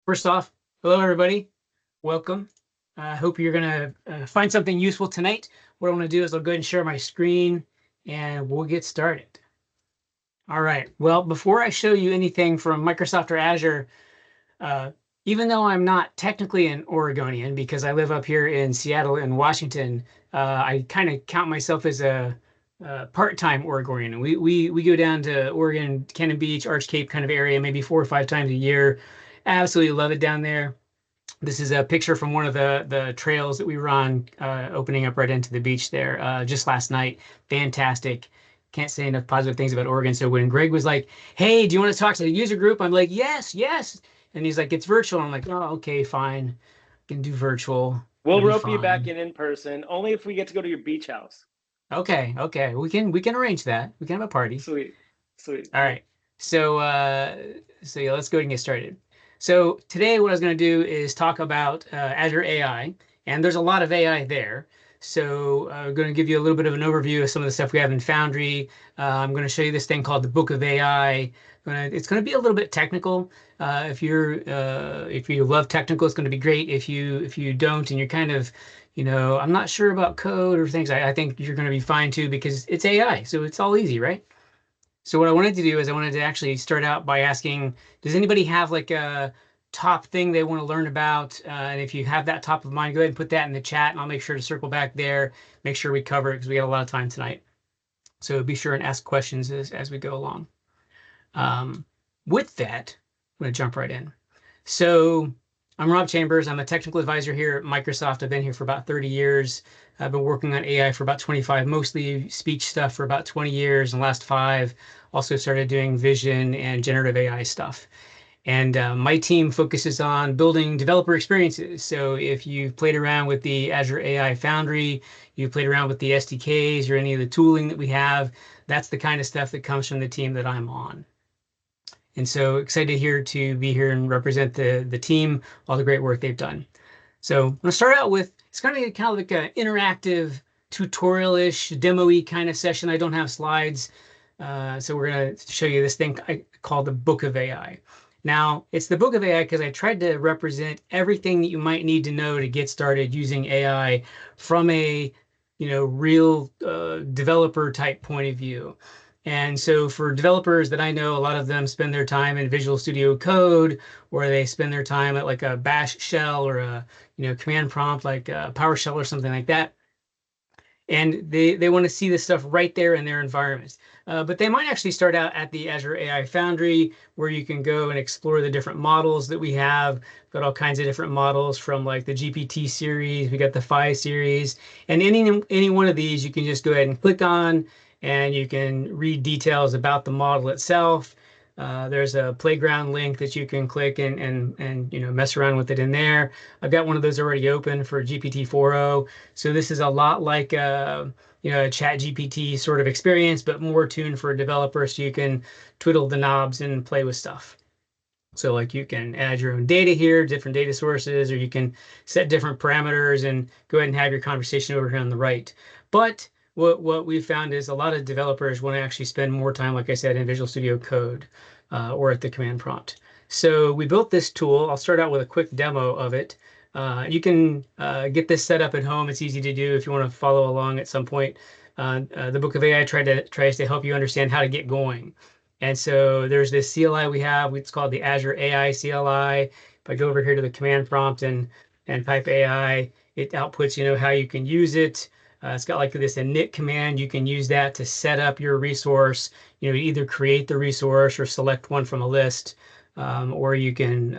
First off, hello everybody. Welcome. I hope you're going to find something useful tonight. What I want to do is I'll go ahead and share my screen and we'll get started. All right. Well, before I show you anything from Microsoft or Azure, uh, even though I'm not technically an Oregonian because I live up here in Seattle and Washington, I kind of count myself as a part-time Oregonian. We go down to Oregon, Cannon Beach, Arch Cape kind of area, maybe 4 or 5 times a year. Absolutely love it down there. This is a picture from one of the trails that we run, opening up right into the beach there just last night. Fantastic. Can't say enough positive things about Oregon. So when Greg was like, "Hey, do you want to talk to the user group?" I'm like, "Yes, yes." And he's like, "It's virtual." I'm like, "Oh, okay, fine. Can do virtual. We'll It'll be rope you back fine." in person, only if we get to go to your beach house. Okay, okay. We can arrange that. We can have a party. Sweet, sweet. All right. So yeah, let's go ahead and get started. So today what I was going to do is talk about Azure AI, and there's a lot of AI there. So I'm going to give you a little bit of an overview of some of the stuff we have in Foundry. I'm going to show you this thing called the Book of AI. It's going to be a little bit technical. If you love technical, it's going to be great. If you don't and you're kind of I'm not sure about code or things, I think you're going to be fine too because it's AI, so it's all easy, right? So what I wanted to do is I wanted to actually start out by asking, does anybody have like a top thing they want to learn about? And if you have that top of mind, go ahead and put that in the chat and I'll make sure to circle back there, make sure we cover it because we got a lot of time tonight. So be sure and ask questions as we go along. With that, I'm going to jump right in. So I'm Rob Chambers. I'm a technical advisor here at Microsoft. I've been here for about 30 years. I've been working on AI for about 25, mostly speech stuff for about 20 years, and the last 5 also started doing vision and generative AI stuff. And my team focuses on building developer experiences. So if you've played around with the Azure AI Foundry, you've played around with the SDKs or any of the tooling that we have, that's the kind of stuff that comes from the team that I'm on. And so excited here to be here and represent the team, all the great work they've done. So I'm going to start out with, it's going to be kind of like an interactive tutorial-ish, demo-y kind of session. I don't have slides. So we're going to show you this thing called the Book of AI. Now, it's the Book of AI because I tried to represent everything that you might need to know to get started using AI from a real developer type point of view. And so for developers that I know, a lot of them spend their time in Visual Studio Code, or they spend their time at like a bash shell or a command prompt like PowerShell or something like that. And they want to see this stuff right there in their environments. But they might actually start out at the Azure AI Foundry, where you can go and explore the different models that we have. We've got all kinds of different models from like the GPT series, we got the Phi series, and any one of these you can just go ahead and click on, and you can read details about the model itself. There's a playground link that you can click and mess around with it in there. I've got one of those already open for GPT 4.0. So this is a lot like a Chat GPT sort of experience, but more tuned for developers so you can twiddle the knobs and play with stuff. So like you can add your own data here, different data sources, or you can set different parameters and go ahead and have your conversation over here on the right. But what we've found is a lot of developers want to actually spend more time, like I said, in Visual Studio Code or at the command prompt. So we built this tool. I'll start out with a quick demo of it. You can get this set up at home. It's easy to do if you want to follow along at some point. The Book of AI tries to help you understand how to get going. And so there's this CLI we have. It's called the Azure AI CLI. If I go over here to the command prompt and type AI, it outputs how you can use it. It's got like this init command. You can use that to set up your resource, either create the resource or select one from a list, or you can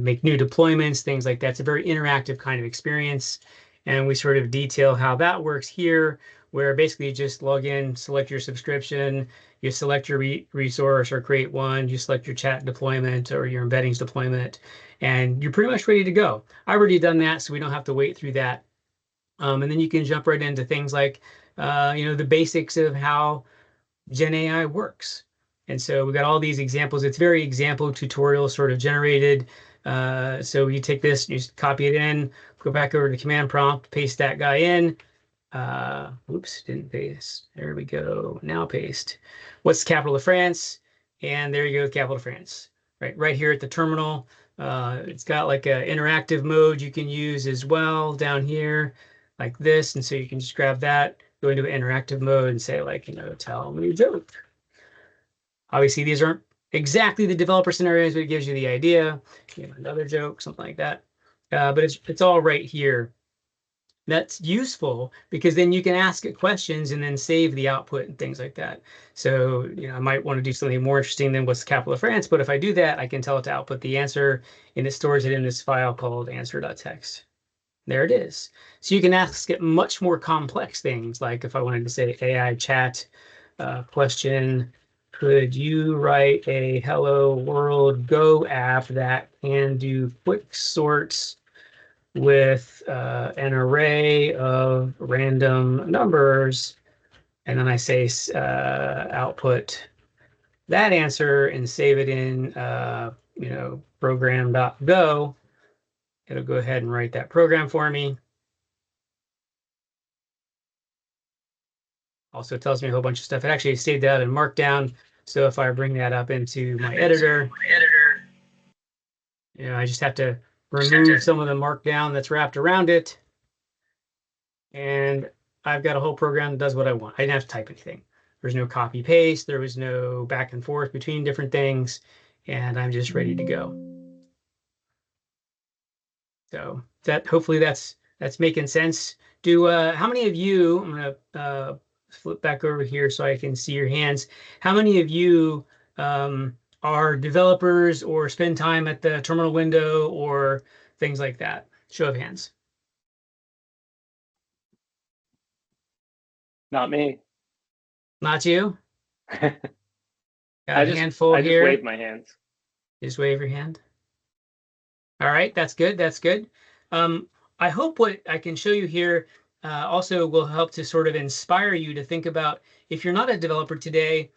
make new deployments, things like that. It's a very interactive kind of experience. And we sort of detail how that works here, where basically you just log in, select your subscription, you select your resource or create one, you select your chat deployment or your embeddings deployment, and you're pretty much ready to go. I've already done that, so we don't have to wait through that. And then you can jump right into things like, the basics of how Gen AI works. And so we've got all these examples. It's very example tutorial sort of generated. So you take this, you just copy it in, go back over to the command prompt, paste that guy in. Oops, didn't paste. There we go. Now paste. What's the capital of France? And there you go, capital of France. Right here at the terminal. It's got like an interactive mode you can use as well down here, like this. And so you can just grab that, go into an interactive mode and say like, tell me a joke. Obviously, these aren't exactly the developer scenarios, but it gives you the idea. Another joke, something like that. But it's all right here. That's useful because then you can ask it questions and then save the output and things like that. So, I might want to do something more interesting than what's the capital of France, but if I do that, I can tell it to output the answer and it stores it in this file called answer.txt. There it is. So you can ask it much more complex things, like if I wanted to say AI chat question, could you write a Hello World Go app that can do quick sorts with an array of random numbers, and then I say output that answer and save it in program.go. It'll go ahead and write that program for me. Also tells me a whole bunch of stuff. It actually saved that in Markdown. So if I bring that up into my editor, I just have to remove some of the Markdown that's wrapped around it. And I've got a whole program that does what I want. I didn't have to type anything. There's no copy paste. There was no back and forth between different things. And I'm just ready to go. So hopefully that's making sense. How many of you, I'm going to flip back over here so I can see your hands. How many of you are developers or spend time at the terminal window or things like that? Show of hands. Not me. Not you? Got I a just handful I just here. wave my hands. Just wave your hand. All right, that's good. That's good. I hope what I can show you here also will help to sort of inspire you to think about if you're not a developer today,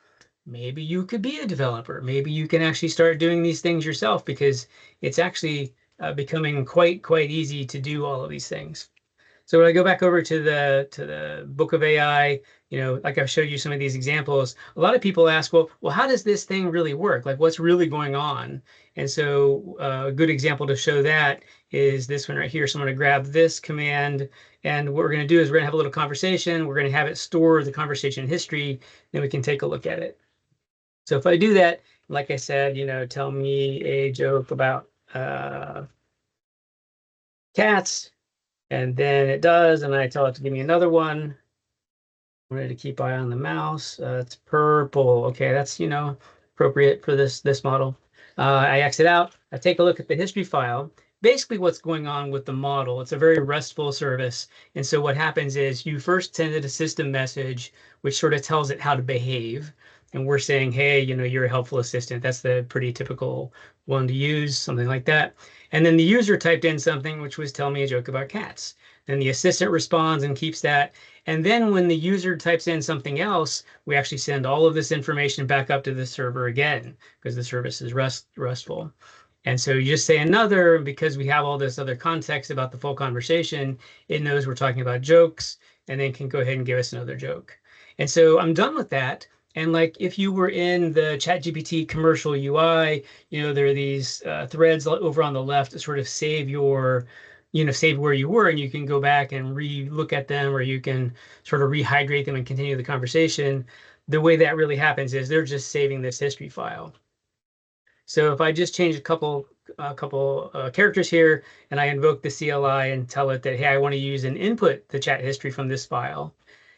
maybe you could be a developer. Maybe you can actually start doing these things yourself because it's actually becoming quite easy to do all of these things. So when I go back over to the book of AI, like I've showed you some of these examples, a lot of people ask, well, how does this thing really work? Like what's really going on? And so a good example to show that is this one right here. So I'm going to grab this command, and what we're going to do is we're going to have a little conversation. We're going to have it store the conversation history, then we can take a look at it. So if I do that, like I said, tell me a joke about cats. And then it does, and I tell it to give me another one. I'm ready to keep eye on the mouse. It's purple. Okay, that's appropriate for this model. I exit out. I take a look at the history file. Basically, what's going on with the model? It's a very RESTful service, and so what happens is you first send it a system message, which sort of tells it how to behave. And we're saying, hey, you're a helpful assistant. That's the pretty typical one to use, something like that. And then the user typed in something, which was tell me a joke about cats. Then the assistant responds and keeps that. And then when the user types in something else, we actually send all of this information back up to the server again, because the service is RESTful. And so you just say another, because we have all this other context about the full conversation, it knows we're talking about jokes, and then can go ahead and give us another joke. And so I'm done with that. And like if you were in the ChatGPT commercial UI, there are these threads over on the left that sort of save save where you were, and you can go back and re-look at them, or you can sort of rehydrate them and continue the conversation. The way that really happens is they're just saving this history file. So if I just change a couple characters here, and I invoke the CLI and tell it that, hey, I want to use and input the chat history from this file,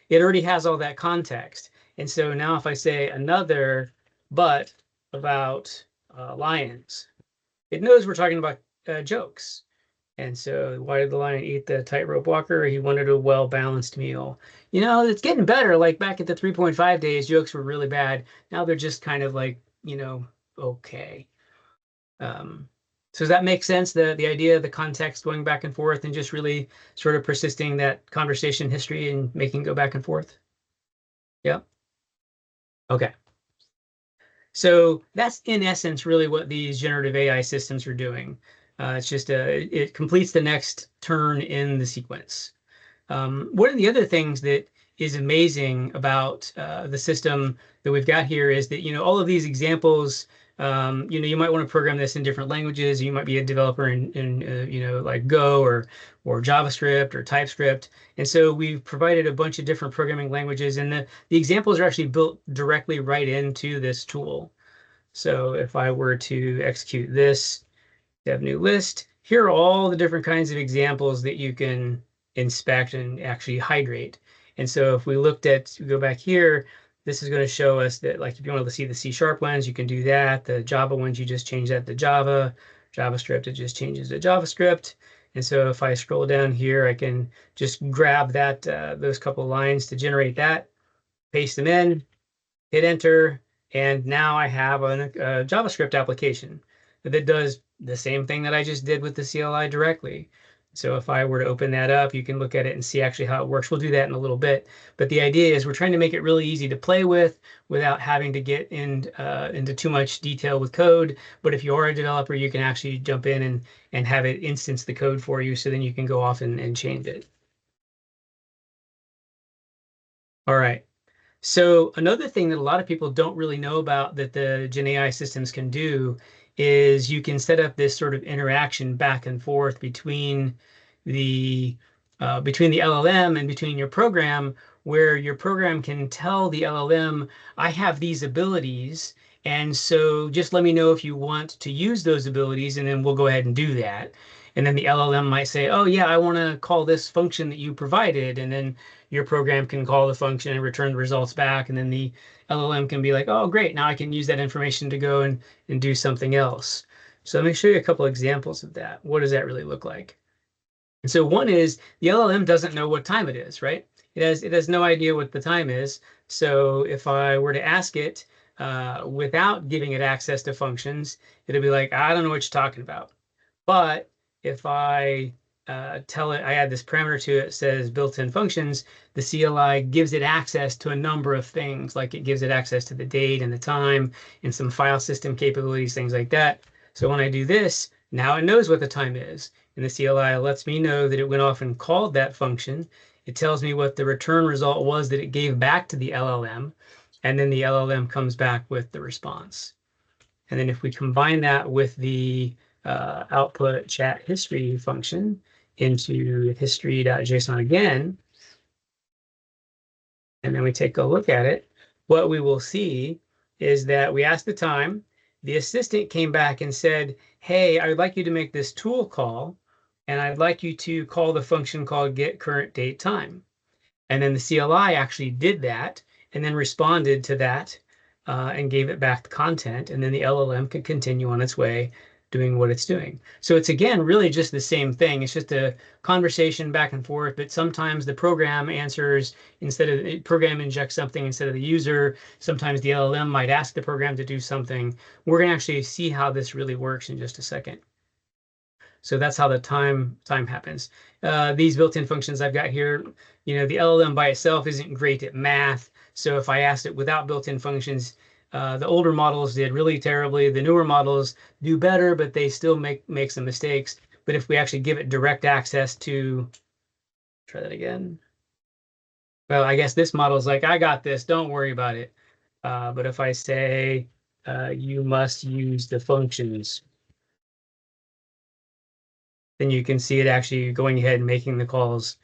it already has all that context. And so now if I say another, but about lions, it knows we're talking about jokes. And so why did the lion eat the tightrope walker? He wanted a well-balanced meal. It's getting better. Like back at the 3.5 days, jokes were really bad. Now they're just kind of like, okay. So does that make sense? The idea of the context going back and forth and just really sort of persisting that conversation history and making it go back and forth? Yeah. Okay. So that's in essence really what these generative AI systems are doing. It's just it completes the next turn in the sequence. One of the other things that is amazing about the system that we've got here is that all of these examples You might want to program this in different languages. You might be a developer in like Go or JavaScript or TypeScript. And so we've provided a bunch of different programming languages, and the examples are actually built directly right into this tool. So if I were to execute this, dev new list, here are all the different kinds of examples that you can inspect and actually hydrate. And so if we go back here, this is going to show us that, like, if you want to see the C# ones, you can do that. The Java ones, you just change that to Java. JavaScript, it just changes to JavaScript. And so if I scroll down here, I can just grab those couple lines to generate that, paste them in, hit enter, and now I have a JavaScript application that does the same thing that I just did with the CLI directly. So if I were to open that up, you can look at it and see actually how it works. We'll do that in a little bit. But the idea is we're trying to make it really easy to play with without having to get into too much detail with code. But if you are a developer, you can actually jump in and have it instance the code for you, so then you can go off and change it. All right. So another thing that a lot of people don't really know about that the Gen AI systems can do is you can set up this sort of interaction back and forth the between the LLM and between your program, where your program can tell the LLM, I have these abilities, and so just let me know if you want to use those abilities, and then we'll go ahead and do that. And then the LLM might say, oh yeah, I want to call this function that you provided, and then your program can call the function and return the results back. And then the LLM can be like, oh, great, now I can use that information to go and do something else. So let me show you a couple examples of that. What does that really look like? And so one is the LLM doesn't know what time it is, right? It has no idea what the time is. So if I were to ask it without giving it access to functions, it'll be like, I don't know what you're talking about. But if I tell it, I add this parameter to it, says built-in functions, the CLI gives it access to a number of things, like it gives it access to the date and the time and some file system capabilities, things like that. So when I do this, now it knows what the time is. And the CLI lets me know that it went off and called that function. It tells me what the return result was that it gave back to the LLM. And then the LLM comes back with the response. And then if we combine that with the output chat history function into history.json again, and then we take a look at it, what we will see is that we asked the time, the assistant came back and said, hey, I would like you to make this tool call, and I'd like you to call the function called get current date time. And then the CLI actually did that and then responded to that and gave it back the content. And then the LLM could continue on its way doing what it's doing. So it's, again, really just the same thing. It's just a conversation back and forth, but sometimes the program answers program injects something instead of the user. Sometimes the LLM might ask the program to do something. We're going to actually see how this really works in just a second. So that's how the time happens. These built-in functions I've got here, the LLM by itself isn't great at math. So if I asked it without built-in functions, the older models did really terribly. The newer models do better, but they still make some mistakes. But if we actually give it direct access to, try that again. Well, I guess this model is like, I got this, don't worry about it. But if I say, you must use the functions, then you can see it actually going ahead and making the calls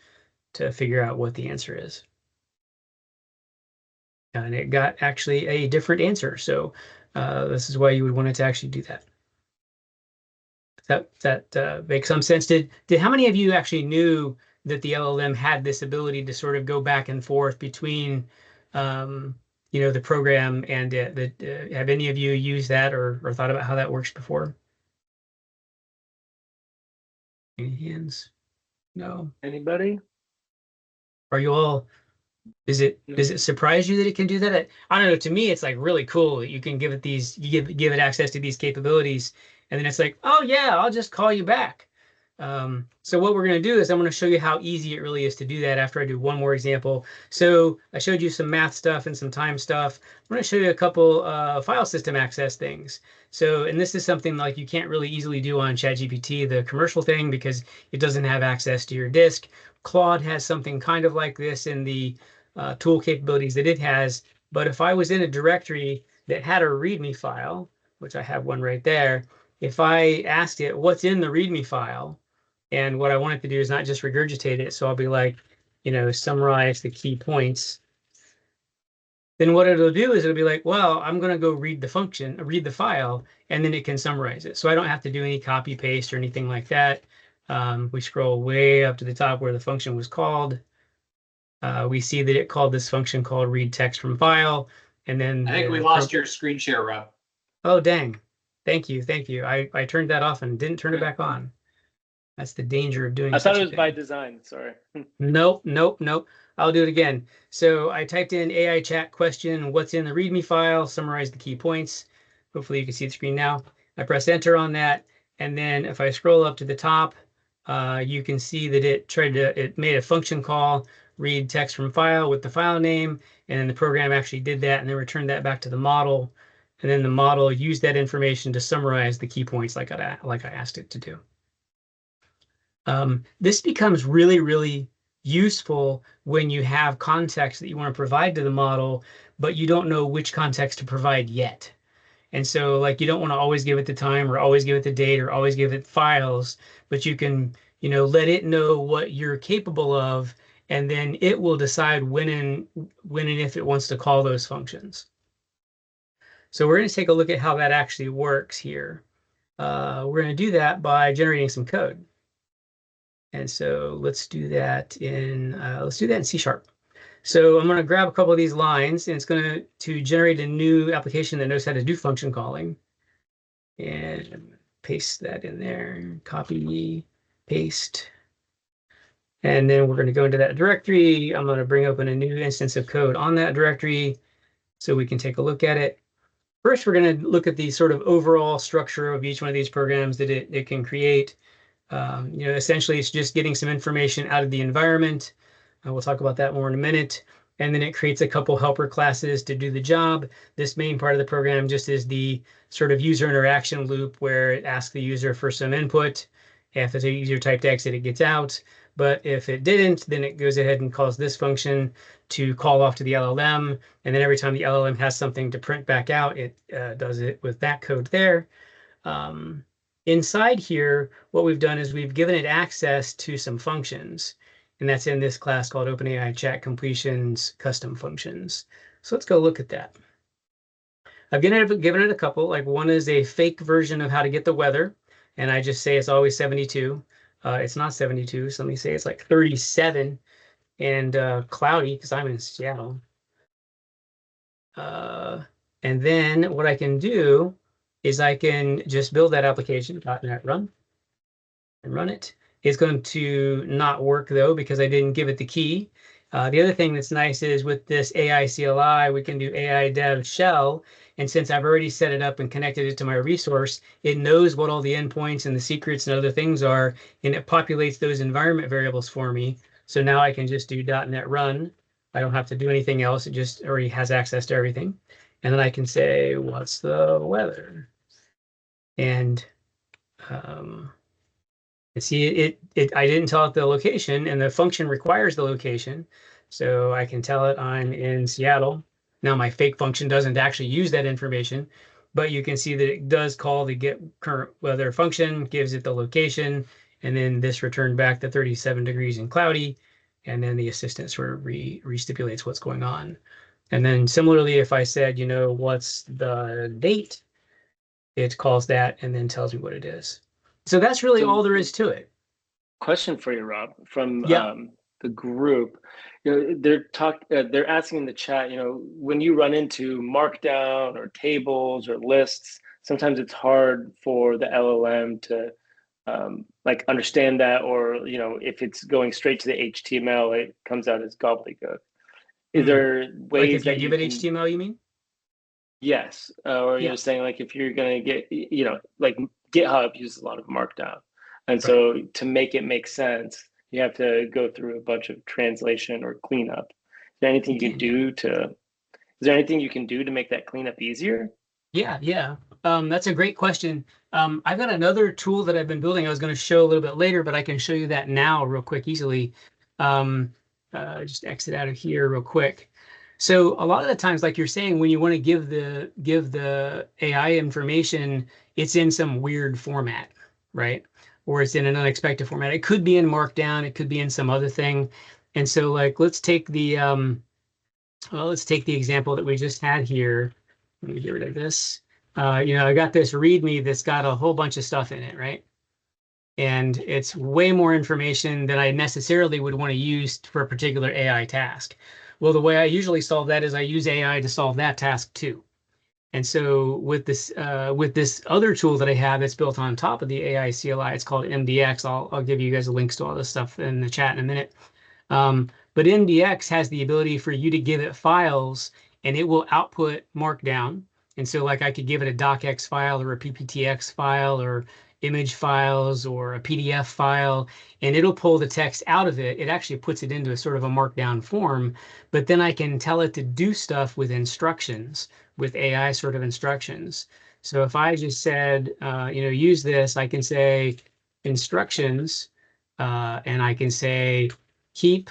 to figure out what the answer is. And it got actually a different answer. So this is why you would want it to actually do that. That makes some sense. How many of you actually knew that the LLM had this ability to sort of go back and forth between the program and it? Have any of you used that or thought about how that works before? Any hands? No. Anybody? Are you all? Does it surprise you that it can do that? I don't know. To me, it's like really cool that you can give it access to these capabilities, and then it's like, oh yeah, I'll just call you back. So what we're going to do is I'm going to show you how easy it really is to do that after I do one more example. So I showed you some math stuff and some time stuff. I'm going to show you a couple file system access things. So, and this is something like you can't really easily do on ChatGPT, the commercial thing, because it doesn't have access to your disk. Claude has something kind of like this in the tool capabilities that it has. But if I was in a directory that had a README file, which I have one right there, if I asked it what's in the README file, and what I want it to do is not just regurgitate it, so I'll be like, summarize the key points. Then what it'll do is it'll be like, well, I'm going to go read the file, and then it can summarize it. So I don't have to do any copy paste or anything like that. We scroll way up to the top where the function was called. We see that it called this function called read text from file. And then I think we lost your screen share, Rob. Oh, dang. Thank you. Thank you. I turned that off and didn't turn it back on. That's the danger of doing I such thought a it was thing. by design. Sorry. Nope, nope, nope. I'll do it again. So I typed in AI chat question, what's in the README file, summarize the key points. Hopefully you can see the screen now. I press enter on that. And then if I scroll up to the top, you can see that it made a function call, read text from file with the file name. And then the program actually did that and then returned that back to the model. And then the model used that information to summarize the key points like I asked it to do. This becomes really, really useful when you have context that you want to provide to the model, but you don't know which context to provide yet. And so like you don't want to always give it the time or always give it the date or always give it files, but you can, let it know what you're capable of, and then it will decide when and if it wants to call those functions. So we're going to take a look at how that actually works here. We're going to do that by generating some code. And so let's do that in C#. So I'm going to grab a couple of these lines, and it's going to generate a new application that knows how to do function calling. And paste that in there, copy, paste. And then we're going to go into that directory. I'm going to bring open a new instance of code on that directory so we can take a look at it. First, we're going to look at the sort of overall structure of each one of these programs that it can create. Essentially, it's just getting some information out of the environment. We'll talk about that more in a minute. And then it creates a couple helper classes to do the job. This main part of the program just is the sort of user interaction loop where it asks the user for some input. If the user typed exit, it gets out. But if it didn't, then it goes ahead and calls this function to call off to the LLM. And then every time the LLM has something to print back out, it does it with that code there. Inside here, what we've done is we've given it access to some functions, and that's in this class called OpenAI Chat Completions Custom Functions. So let's go look at that. I've given it a couple. Like one is a fake version of how to get the weather, and I just say it's always 72. It's not 72, so let me say it's like 37 and cloudy because I'm in Seattle. And then what I can do is I can just build that application, .NET Run, and run it. It's going to not work though because I didn't give it the key. The other thing that's nice is with this AI CLI, we can do AI dev shell. And since I've already set it up and connected it to my resource, it knows what all the endpoints and the secrets and other things are, and it populates those environment variables for me. So now I can just do .NET Run. I don't have to do anything else. It just already has access to everything. And then I can say, what's the weather? And see, I didn't tell it the location, and the function requires the location. So I can tell it I'm in Seattle. Now my fake function doesn't actually use that information, but you can see that it does call the get current weather function, gives it the location, and then this returned back the 37 degrees and cloudy, and then the assistant sort of restipulates what's going on. And then similarly, if I said, what's the date, it calls that and then tells me what it is. So that's really all there is to it. Question for you, Rob, from the group. They're asking in the chat, when you run into markdown or tables or lists, sometimes it's hard for the LLM to like understand that, or if it's going straight to the HTML, it comes out as gobbledygook. Is there like ways if you that give you it can? HTML, you mean? Yes, or you're saying like if you're gonna get, like GitHub uses a lot of Markdown, and so to make it make sense, you have to go through a bunch of translation or cleanup. Is there anything you can do to? Is there anything you can do to make that cleanup easier? Yeah. That's a great question. I've got another tool that I've been building. I was going to show a little bit later, but I can show you that now real quick, easily. Just exit out of here real quick. So a lot of the times, like you're saying, when you want to give the AI information, it's in some weird format, right? Or it's in an unexpected format. It could be in Markdown, it could be in some other thing. And so like let's take the example that we just had here. Let me get rid of this. I got this README that's got a whole bunch of stuff in it, right? And it's way more information than I necessarily would want to use for a particular AI task. Well, the way I usually solve that is I use AI to solve that task too. And so with this other tool that I have that's built on top of the AI CLI, it's called MDX. I'll give you guys links to all this stuff in the chat in a minute. But MDX has the ability for you to give it files and it will output Markdown. And so like I could give it a docx file or a PPTX file or image files or a PDF file, and it'll pull the text out of it. It actually puts it into a sort of a Markdown form, but then I can tell it to do stuff with instructions, with AI sort of instructions. So if I just said, use this, I can say instructions, and I can say, keep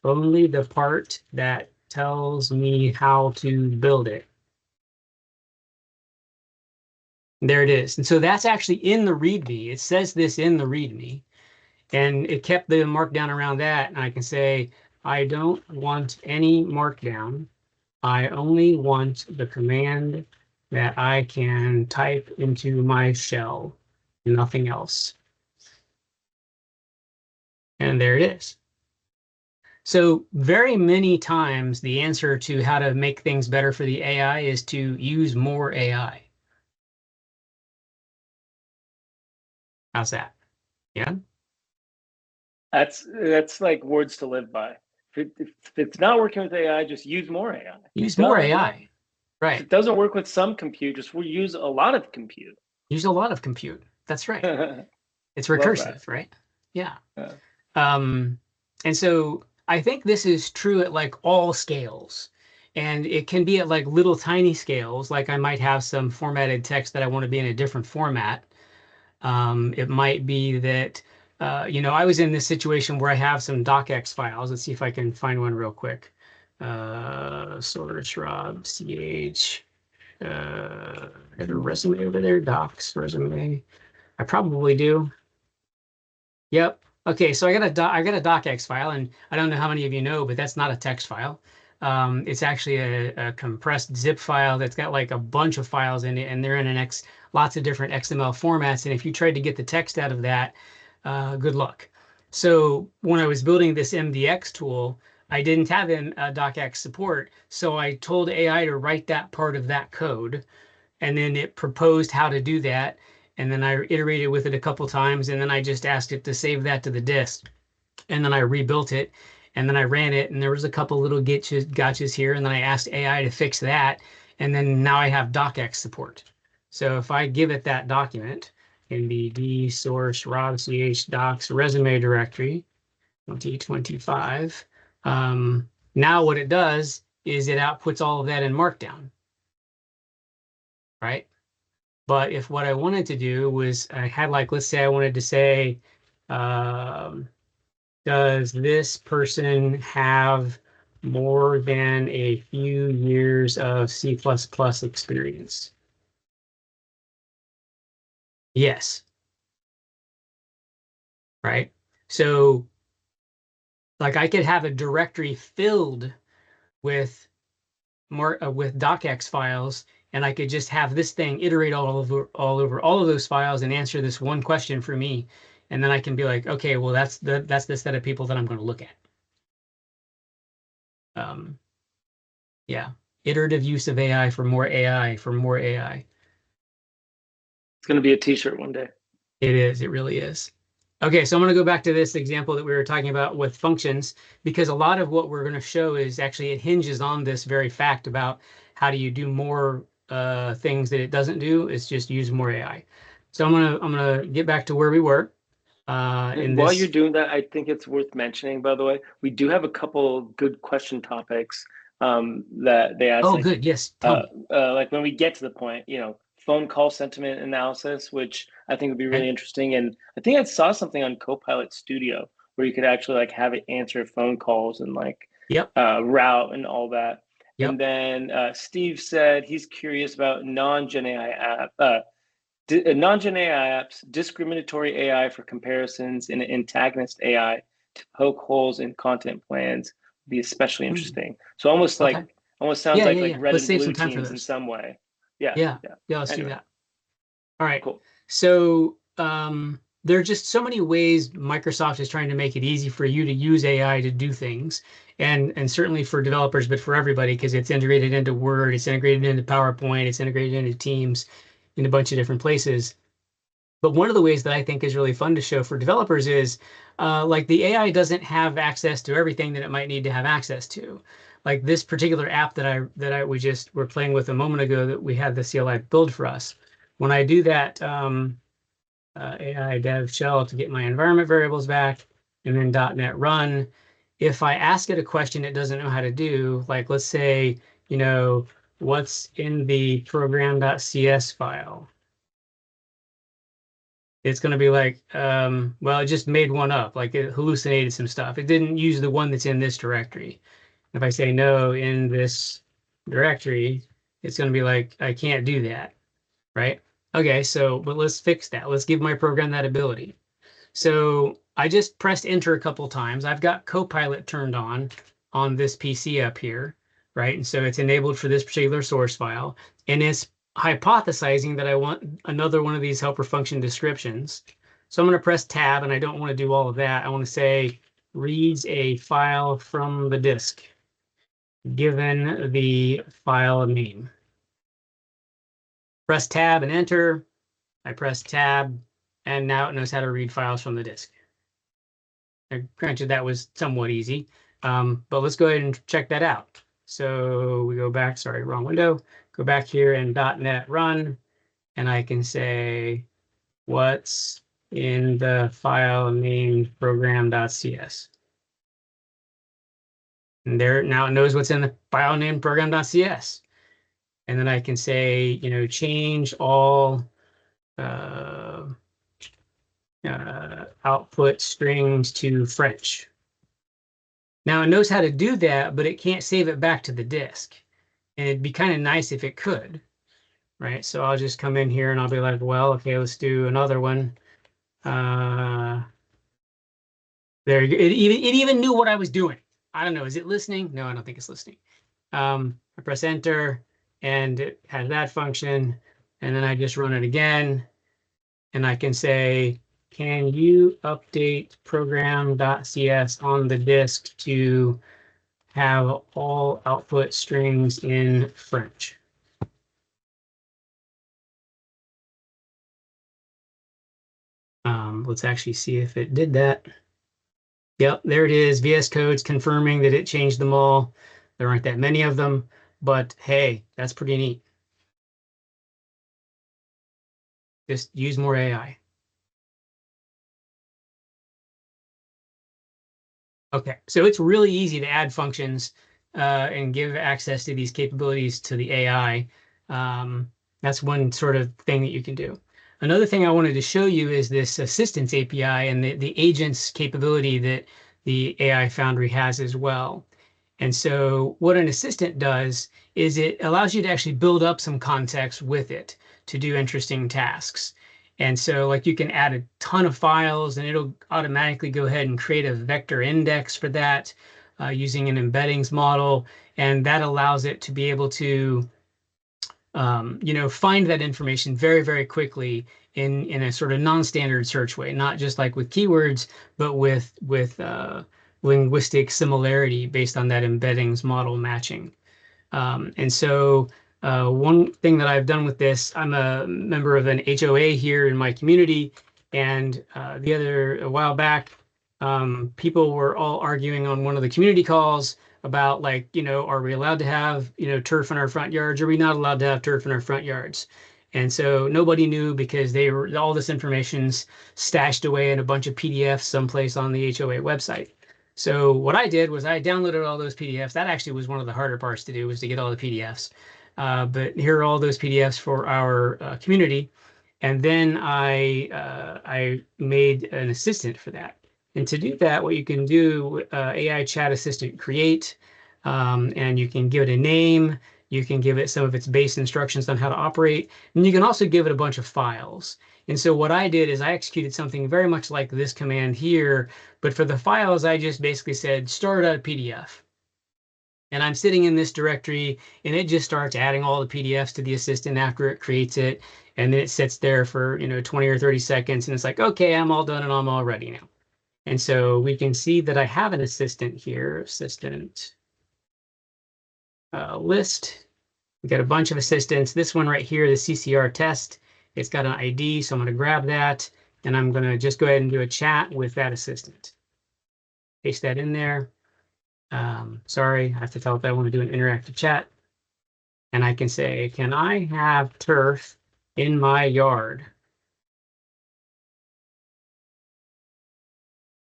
only the part that tells me how to build it. There it is. And so that's actually in the README. It says this in the README. And it kept the markdown around that. And I can say, I don't want any markdown. I only want the command that I can type into my shell, nothing else. And there it is. So very many times the answer to how to make things better for the AI is to use more AI. How's that? Yeah. That's like words to live by. If it's not working with AI, just use more AI. Use more AI. Right. If it doesn't work with some compute, just use a lot of compute. Use a lot of compute. That's right. It's Love recursive, that. right? Yeah. Yeah. And so I think this is true at like all scales. And it can be at like little tiny scales, like I might have some formatted text that I want to be in a different format. It might be that, I was in this situation where I have some docx files. Let's see if I can find one real quick. Source Rob CH. Have a resume over there, docs resume. I probably do. Yep. Okay, so I got a docx file, and I don't know how many of you know, but that's not a text file. It's actually a compressed zip file that's got like a bunch of files in it, and they're in lots of different XML formats. And if you tried to get the text out of that, good luck. So when I was building this MDX tool, I didn't have docx support, so I told AI to write that part of that code, and then it proposed how to do that. And then I iterated with it a couple times, and then I just asked it to save that to the disk. And then I rebuilt it, and then I ran it, and there was a couple little gotchas here, and then I asked AI to fix that, and then now I have docx support. So if I give it that document in the d source rob ch docs resume directory 2025, now what it does is it outputs all of that in Markdown, right? But if what I wanted to do was I had like, let's say I wanted to say, um, does this person have more than a few years of C++ experience? Yes, right? So like I could have a directory filled with with docx files, and I could just have this thing iterate all over all of those files and answer this one question for me, and then I can be like, okay, well that's the set of people that I'm going to look at. Yeah, iterative use of AI for more AI for more AI. It's going to be a t-shirt one day. It is. It really is. Okay, so I'm going to go back to this example that we were talking about with functions, because a lot of what we're going to show is actually it hinges on this very fact about how do you do more things that it doesn't do. It's just use more AI. So I'm gonna get back to where we were. While you're doing that, I think it's worth mentioning, by the way, we do have a couple good question topics that they ask. Oh, good. Yes. Tell me. Like when we get to the point, phone call sentiment analysis, which I think would be really interesting. And I think I saw something on Copilot Studio where you could actually like have it answer phone calls and like Yep. route and all that. Yep. And then Steve said he's curious about non-Gen AI non-Gen AI apps, discriminatory AI for comparisons, and antagonist AI to poke holes in content plans would be especially interesting. So almost Okay. sounds Yeah, yeah, like yeah. red Let's and save blue some time for teams in those. some way. Yeah, Yeah. yeah. Yeah, let's do Anyway, that. All right. cool. So there are just so many ways Microsoft is trying to make it easy for you to use AI to do things, and certainly for developers, but for everybody, because it's integrated into Word, it's integrated into PowerPoint, it's integrated into Teams, in a bunch of different places. But one of the ways that I think is really fun to show for developers is like the AI doesn't have access to everything that it might need to have access to. Like this particular app we just were playing with a moment ago that we had the CLI build for us. When I do that AI dev shell to get my environment variables back, and then .NET run, if I ask it a question it doesn't know how to do, like let's say, what's in the program.cs file? It's going to be like, well, it just made one up, like it hallucinated some stuff. It didn't use the one that's in this directory. If I say no in this directory, it's going to be like, I can't do that, right? Okay, but let's fix that. Let's give my program that ability. So I just pressed enter a couple times. I've got Copilot turned on this PC up here, right? And so it's enabled for this particular source file. And it's hypothesizing that I want another one of these helper function descriptions. So I'm going to press tab, and I don't want to do all of that. I want to say reads a file from the disk, given the file name. Press tab and enter. I press tab, and now it knows how to read files from the disk. Granted, that was somewhat easy, but let's go ahead and check that out. So we go back, sorry, wrong window. Go back here and .NET run, and I can say, what's in the file named program.cs? And there, now it knows what's in the file named program.cs. And then I can say, change all output strings to French. Now it knows how to do that, but it can't save it back to the disk. And it'd be kind of nice if it could, right? So I'll just come in here and I'll be like, well, okay, let's do another one. There you go. It even knew what I was doing. I don't know. Is it listening? No, I don't think it's listening. I press enter and it has that function. And then I just run it again. And I can say, can you update program.cs on the disk to have all output strings in French? Let's actually see if it did that. Yep, there it is. VS Code's confirming that it changed them all. There aren't that many of them, but hey, that's pretty neat. Just use more AI. Okay, so it's really easy to add functions and give access to these capabilities to the AI. That's one sort of thing that you can do. Another thing I wanted to show you is this assistance API and the agents capability that the AI Foundry has as well. And so what an assistant does is it allows you to actually build up some context with it to do interesting tasks. And so like you can add a ton of files and it'll automatically go ahead and create a vector index for that using an embeddings model. And that allows it to be able to find that information very, very quickly in a sort of non-standard search way, not just like with keywords, but with linguistic similarity based on that embeddings model matching. And so one thing that I've done with this, I'm a member of an HOA here in my community, and a while back, people were all arguing on one of the community calls about like, are we allowed to have, turf in our front yards? Are we not allowed to have turf in our front yards? And so nobody knew because all this information's stashed away in a bunch of PDFs someplace on the HOA website. So what I did was I downloaded all those PDFs. That actually was one of the harder parts to do, was to get all the PDFs. But here are all those PDFs for our community. And then I made an assistant for that. And to do that, what you can do, AI Chat Assistant Create, and you can give it a name. You can give it some of its base instructions on how to operate, and you can also give it a bunch of files. And so what I did is I executed something very much like this command here, but for the files, I just basically said start a PDF. And I'm sitting in this directory, and it just starts adding all the PDFs to the assistant after it creates it. And then it sits there for 20 or 30 seconds, and it's like, okay, I'm all done and I'm all ready now. And so we can see that I have an assistant here, assistant list. We got a bunch of assistants. This one right here, the CCR test, it's got an ID, so I'm going to grab that, and I'm going to just go ahead and do a chat with that assistant. Paste that in there. Sorry, I have to tell it that I want to do an interactive chat. And I can say, can I have turf in my yard?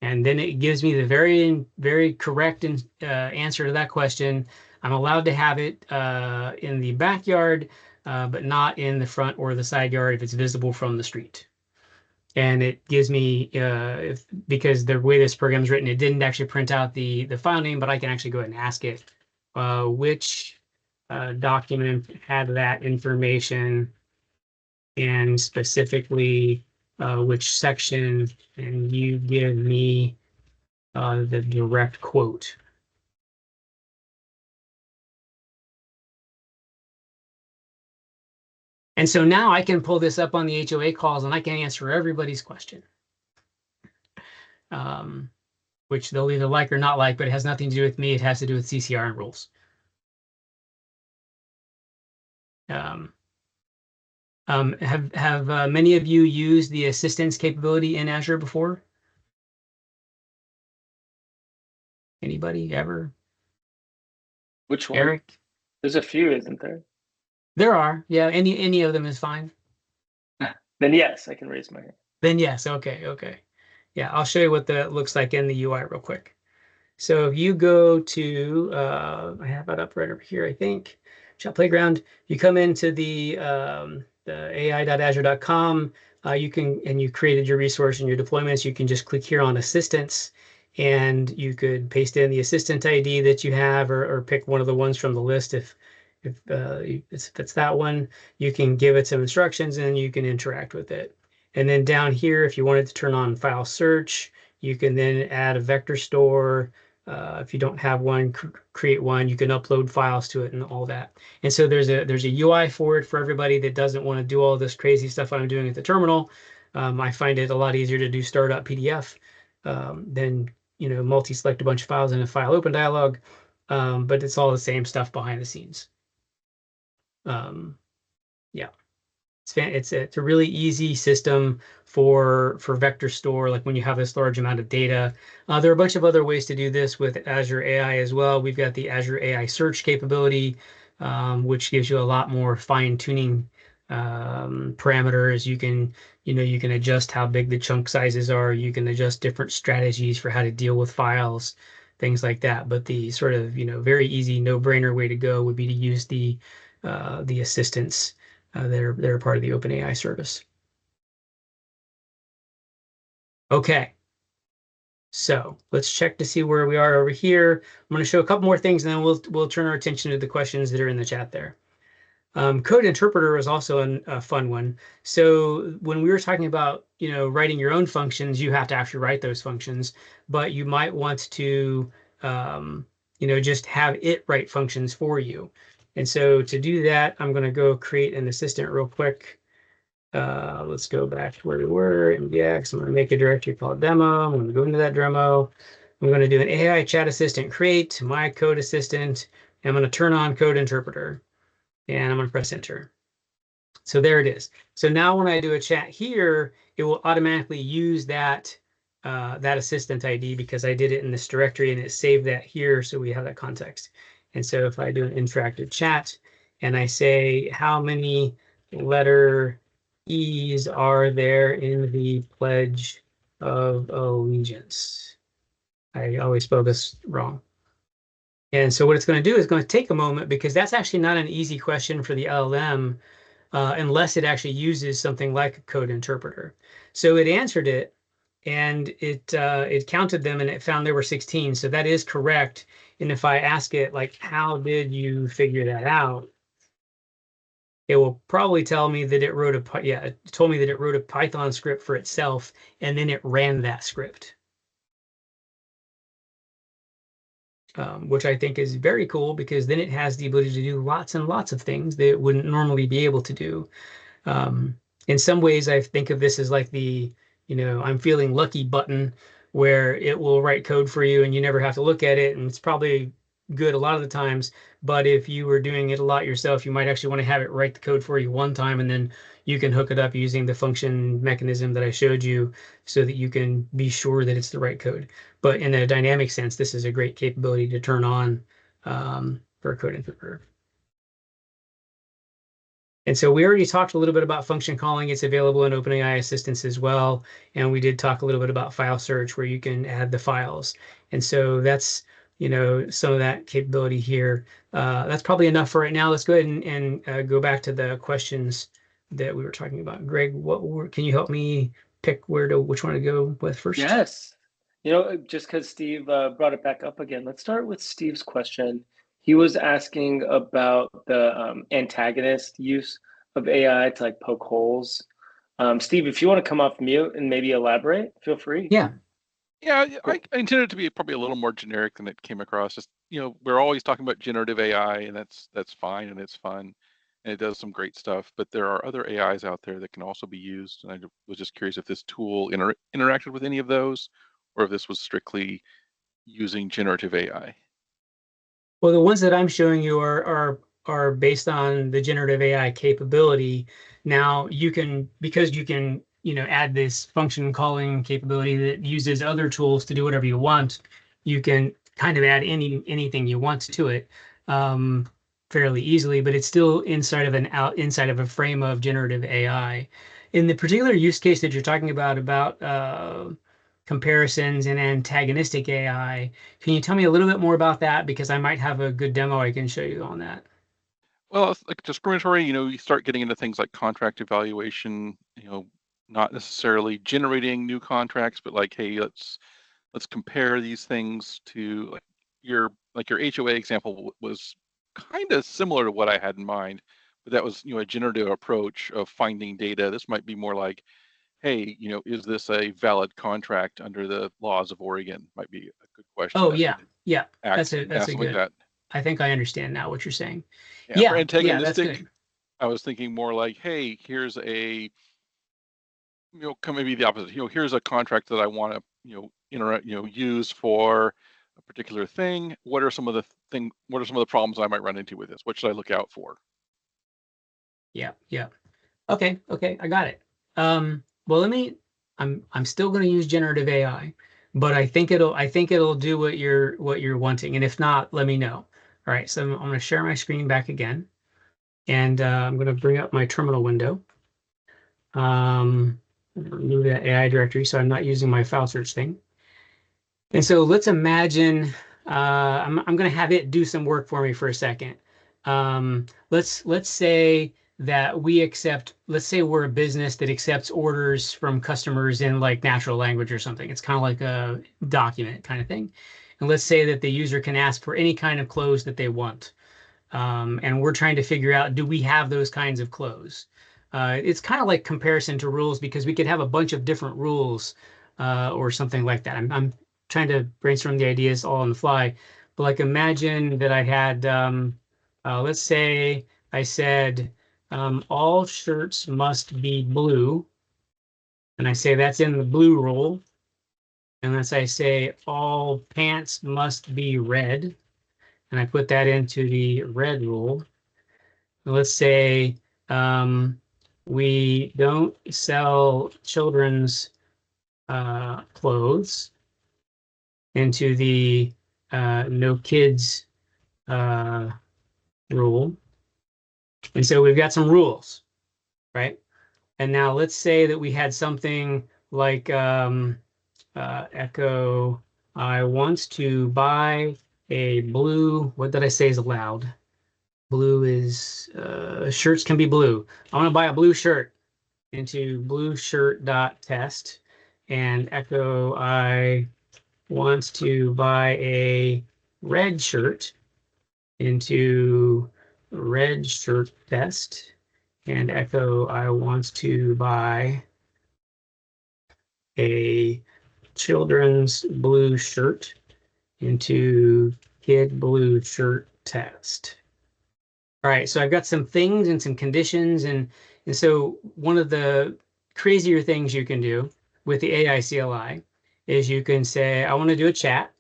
And then it gives me the very, very correct answer to that question. I'm allowed to have it in the backyard, but not in the front or the side yard if it's visible from the street. And it gives me, because the way this program is written, it didn't actually print out the file name, but I can actually go ahead and ask it which document had that information, and specifically which section, and you give me the direct quote. And so now I can pull this up on the HOA calls and I can answer everybody's question, which they'll either like or not like, but it has nothing to do with me. It has to do with CCR and rules. Have many of you used the assistance capability in Azure before? Anybody ever? Which one? Eric? There's a few, isn't there? There are. Yeah, any of them is fine. Then yes, I can raise my hand. Then yes, okay. Yeah, I'll show you what that looks like in the UI real quick. So if you go to, I have it up right over here, I think, Chat Playground. You come into the ai.azure.com. You created your resource and your deployments. You can just click here on assistants, and you could paste in the assistant ID that you have, or pick one of the ones from the list if it's that one. You can give it some instructions and you can interact with it. And then down here, if you wanted to turn on file search, you can then add a vector store. If you don't have one, create one. You can upload files to it and all that. And so there's a UI for it for everybody that doesn't want to do all this crazy stuff I'm doing at the terminal. I find it a lot easier to do start.pdf than multi-select a bunch of files in a file open dialog. But it's all the same stuff behind the scenes. Yeah. It's a really easy system for vector store, like when you have this large amount of data. There are a bunch of other ways to do this with Azure AI as well. We've got the Azure AI search capability, which gives you a lot more fine-tuning parameters. You can adjust how big the chunk sizes are. You can adjust different strategies for how to deal with files, things like that. But the sort of very easy, no-brainer way to go would be to use the assistants. They're part of the OpenAI service. Okay, so let's check to see where we are over here. I'm going to show a couple more things, and then we'll turn our attention to the questions that are in the chat there. Code interpreter is also a fun one. So when we were talking about writing your own functions, you have to actually write those functions, but you might want to just have it write functions for you. And so to do that, I'm going to go create an assistant real quick. Let's go back to where we were, MDX. I'm going to make a directory called demo. I'm going to go into that demo. I'm going to do an AI chat assistant create, my code assistant. And I'm going to turn on code interpreter. And I'm going to press enter. So there it is. So now when I do a chat here, it will automatically use that assistant ID because I did it in this directory and it saved that here, so we have that context. And so if I do an interactive chat and I say, how many letter E's are there in the Pledge of Allegiance? I always spell this wrong. And so what it's going to do is going to take a moment, because that's actually not an easy question for the LLM unless it actually uses something like a code interpreter. So it answered it, and it counted them and it found there were 16. So that is correct. And if I ask it, like, how did you figure that out? It will probably tell me that it wrote it told me that it wrote a Python script for itself, and then it ran that script. Which I think is very cool, because then it has the ability to do lots and lots of things that it wouldn't normally be able to do. In some ways, I think of this as like the, I'm feeling lucky button, where it will write code for you and you never have to look at it. And it's probably good a lot of the times. But if you were doing it a lot yourself, you might actually want to have it write the code for you one time, and then you can hook it up using the function mechanism that I showed you, so that you can be sure that it's the right code. But in a dynamic sense, this is a great capability to turn on for a code interpreter. And so we already talked a little bit about function calling. It's available in OpenAI Assistance as well. And we did talk a little bit about file search, where you can add the files. And so that's, some of that capability here. That's probably enough for right now. Let's go ahead and go back to the questions that we were talking about. Greg, can you help me pick which one to go with first? Yes. Just because Steve brought it back up again, let's start with Steve's question. He was asking about the antagonist use of AI to like poke holes. Steve, if you want to come off mute and maybe elaborate, feel free. Yeah. Yeah, Cool. I intended it to be probably a little more generic than it came across. Just, we're always talking about generative AI, and that's fine and it's fun and it does some great stuff. But there are other AIs out there that can also be used. And I was just curious if this tool interacted with any of those, or if this was strictly using generative AI. Well, the ones that I'm showing you are based on the generative AI capability. Now because you can, add this function calling capability that uses other tools to do whatever you want, you can kind of add anything you want to it fairly easily, but it's still inside of a frame of generative AI. In the particular use case that you're talking about comparisons and antagonistic AI, can you tell me a little bit more about that? Because I might have a good demo I can show you on that. Well, it's like discriminatory, you start getting into things like contract evaluation, not necessarily generating new contracts, but like, hey, let's compare these things to your HOA example was kind of similar to what I had in mind, but that was, a generative approach of finding data. This might be more like, hey, is this a valid contract under the laws of Oregon? Might be a good question. Oh, yeah. Yeah. That's a something like good, that. I think I understand now what you're saying. Yeah, for Yeah, that's antagonistic, good. I was thinking more like, hey, here's a, maybe the opposite. Here's a contract that I want to, use for a particular thing. What are some of the problems I might run into with this? What should I look out for? Yeah. Okay, I got it. Well, I'm still going to use generative AI, but I think it'll do what you're wanting. And if not, let me know. All right, so I'm going to share my screen back again, and I'm going to bring up my terminal window. Remove that AI directory, so I'm not using my file search thing. And so let's imagine I'm going to have it do some work for me for a second. Let's say that let's say we're a business that accepts orders from customers in like natural language or something. It's kind of like a document kind of thing. And let's say that the user can ask for any kind of clothes that they want. And we're trying to figure out, do we have those kinds of clothes? It's kind of like comparison to rules, because we could have a bunch of different rules or something like that. I'm trying to brainstorm the ideas all on the fly. But like, imagine that I had, let's say I said, all shirts must be blue. And I say that's in the blue rule. And as I say, all pants must be red. And I put that into the red rule. Let's say we don't sell children's clothes, into the no kids rule. And so we've got some rules, right? And now let's say that we had something like echo, I want to buy a blue, what did I say is allowed? Blue is, shirts can be blue. I want to buy a blue shirt, into blue shirt dot test. and echo I wants to buy a red shirt into red shirt test, and echo I wants to buy a children's blue shirt into kid blue shirt test. All right, so I've got some things and some conditions, and so one of the crazier things you can do with the AI CLI is you can say, I want to do a chat,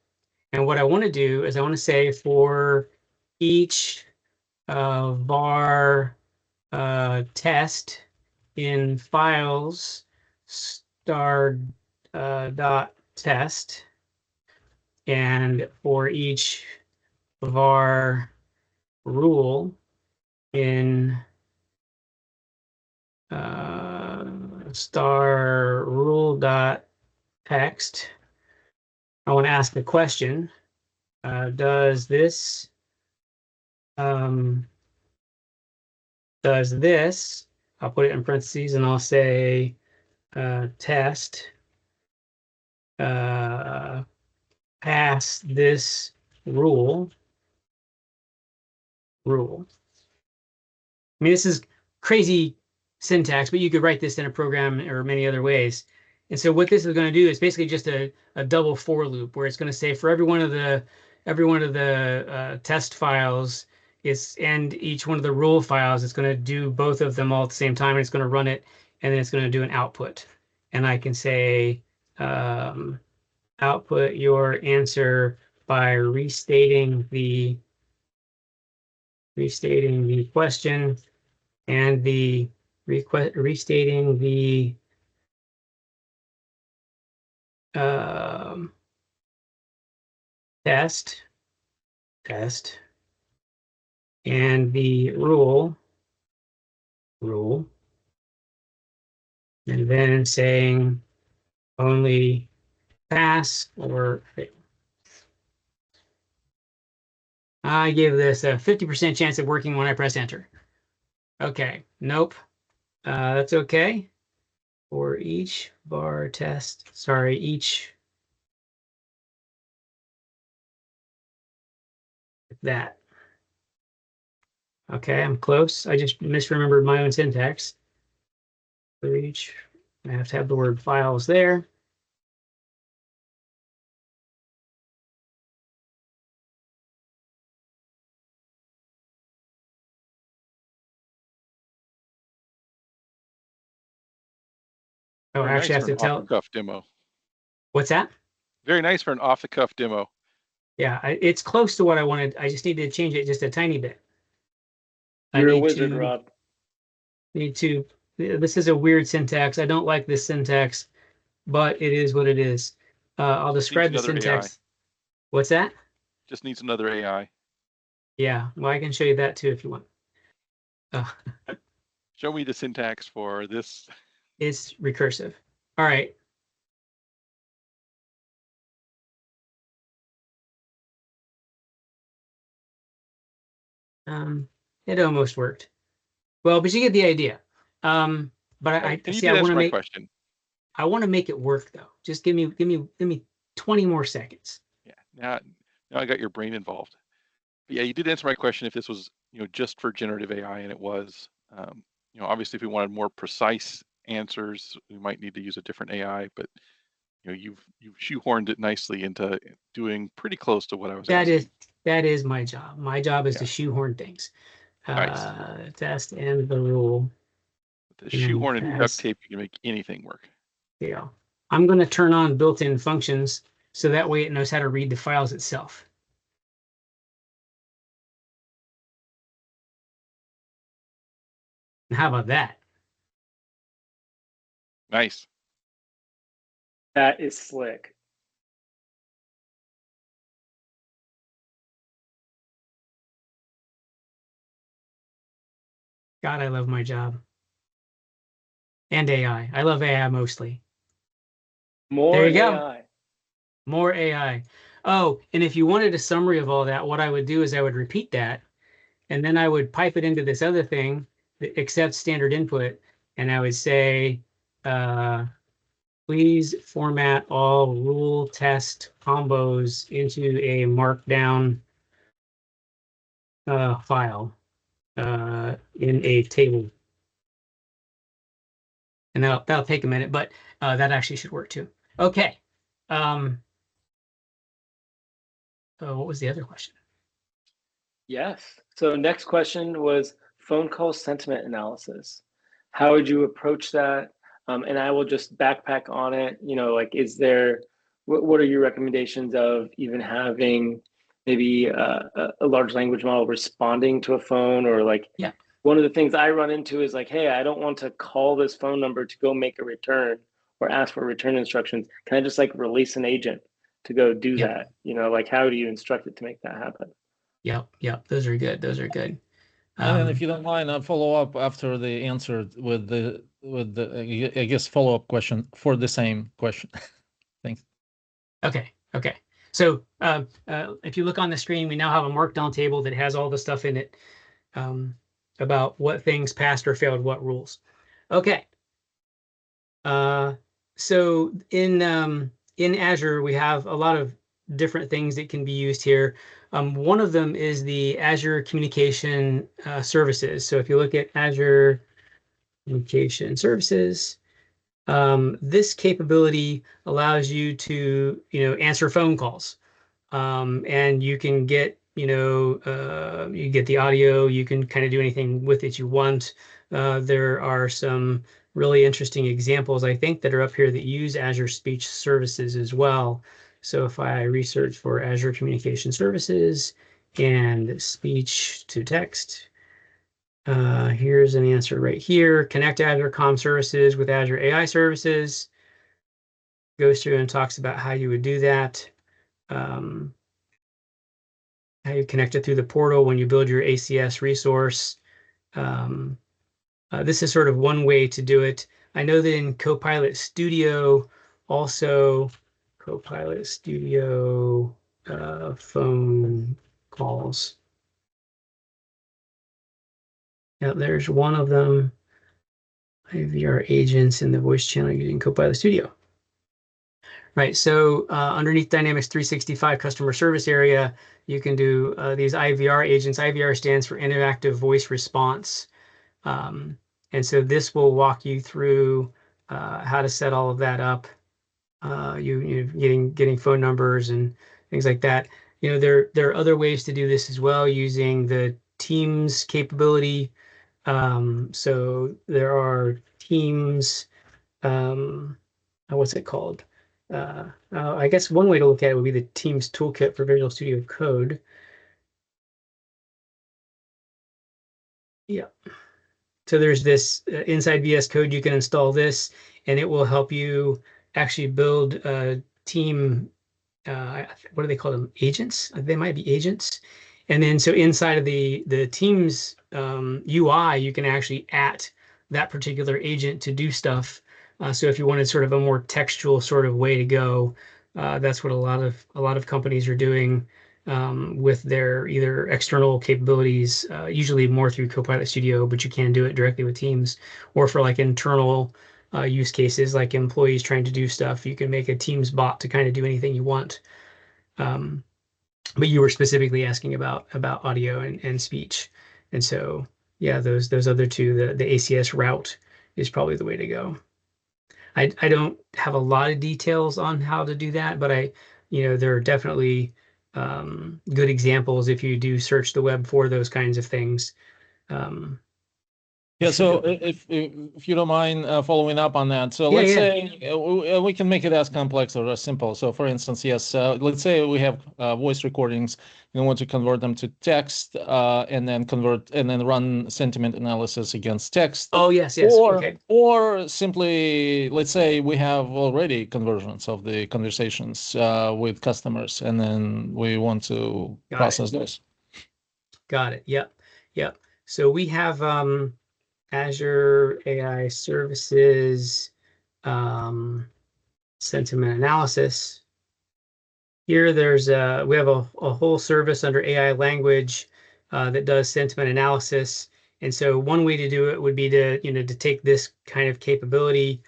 and what I want to do is I want to say for each var test in files star dot test, and for each var rule in star rule dot text, I want to ask the question, does this I'll put it in parentheses and I'll say test pass this rule. I mean, this is crazy syntax, but you could write this in a program or many other ways. And so what this is going to do is basically just a double for loop where it's going to say for every one of the test files and each one of the rule files, it's going to do both of them all at the same time, and it's going to run it, and then it's going to do an output. And I can say output your answer by restating the question and the restating the test and the rule, and then saying only pass or fail. I give this a 50% chance of working when I press enter. Okay, nope. That's okay. For each var test, sorry, each that. Okay, I'm close. I just misremembered my own syntax. For each, I have to have the word files there. Oh, Very I actually nice have for to an tell. off-the-cuff demo. What's that? Very nice for an off-the-cuff demo. Yeah, it's close to what I wanted. I just need to change it just a tiny bit. You're a wizard, Rob. This is a weird syntax. I don't like this syntax, but it is what it is. I'll describe the syntax. AI. What's that? Just needs another AI. Yeah, well, I can show you that too if you want. Show me the syntax for this. It's recursive. All right. It almost worked. Well, but you get the idea. But I see. I want to make question. I want to make it work though. Just give me 20 more seconds. Yeah. Now I got your brain involved. But yeah, you did answer my question if this was, just for generative AI, and it was. Obviously, if we wanted more precise answers, we might need to use a different AI. But you've shoehorned it nicely into doing pretty close to what I was asking. That is my job. My job is to shoehorn things. Nice. Test and the rule. With the shoehorn and duct tape, you can make anything work. Yeah. I'm going to turn on built-in functions so that way it knows how to read the files itself. How about that? Nice. That is slick. God, I love my job. And AI. I love AI mostly. There you AI. Go. More AI. Oh, and if you wanted a summary of all that, what I would do is I would repeat that, and then I would pipe it into this other thing that accepts standard input, and I would say, please format all rule test combos into a markdown file in a table. And that'll take a minute, but that actually should work too. Okay. So what was the other question? Yes. So next question was phone call sentiment analysis. How would you approach that? And I will just backpack on it. You know, like, what are your recommendations of even having maybe a large language model responding to a phone, or like, Yeah. One of the things I run into is like, hey, I don't want to call this phone number to go make a return or ask for return instructions. Can I just like release an agent to go do Yep. that? You know, like, how do you instruct it to make that happen? Yep. Those are good. Those are good. And then if you don't mind, I'll follow up after the answer with the I guess follow up question for the same question. Thanks. Okay. So if you look on the screen, we now have a markdown table that has all the stuff in it about what things passed or failed what rules. Okay. So in Azure, we have a lot of different things that can be used here. One of them is the Azure Communication Services. So if you look at Azure Communication Services, this capability allows you to, answer phone calls. And you can get, you get the audio, you can kind of do anything with it you want. There are some really interesting examples, I think, that are up here that use Azure Speech Services as well. So if I research for Azure Communication Services and speech to text, here's an answer right here. Connect Azure Comm Services with Azure AI Services. Goes through and talks about how you would do that. How you connect it through the portal when you build your ACS resource. This is sort of one way to do it. I know that in Copilot Studio, also Copilot Studio phone calls. Yeah, there's one of them. IVR agents in the voice channel using Copilot Studio. Right, so underneath Dynamics 365 customer service area, you can do these IVR agents. IVR stands for interactive voice response. And so this will walk you through how to set all of that up. You getting phone numbers and things like that. There are other ways to do this as well using the Teams capability. So there are Teams. What's it called? I guess one way to look at it would be the Teams toolkit for Visual Studio Code. Yeah. So there's this inside VS Code, you can install this, and it will help you actually build team, what do they call them? Agents? They might be agents. And then so inside of the Teams UI, you can actually at that particular agent to do stuff. So if you wanted sort of a more textual sort of way to go, that's what a lot of companies are doing with their either external capabilities, usually more through Copilot Studio, but you can do it directly with Teams, or for like internal use cases, like employees trying to do stuff, you can make a Teams bot to kind of do anything you want. But you were specifically asking about audio and speech, and so yeah, those other two, the ACS route is probably the way to go. I don't have a lot of details on how to do that, but there are definitely good examples if you do search the web for those kinds of things. Yeah, so if you don't mind following up on that. So let's say we can make it as complex or as simple. So for instance, yes, let's say we have voice recordings, we want to convert them to text and then run sentiment analysis against text. Oh, yes. Okay. Or simply, let's say we have already conversions of the conversations with customers, and then we want to process those. Got it. Yep. So we have Azure AI Services sentiment analysis. Here, we have a whole service under AI language that does sentiment analysis. And so one way to do it would be to take this kind of capability,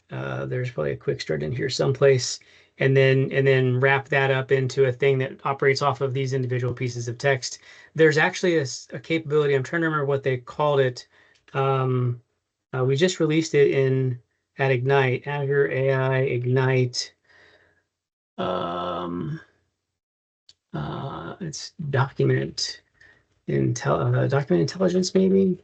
There's probably a quick start in here someplace, and then wrap that up into a thing that operates off of these individual pieces of text. There's actually a capability. I'm trying to remember what they called it. We just released it at Ignite, Azure AI Ignite. It's document intelligence, maybe.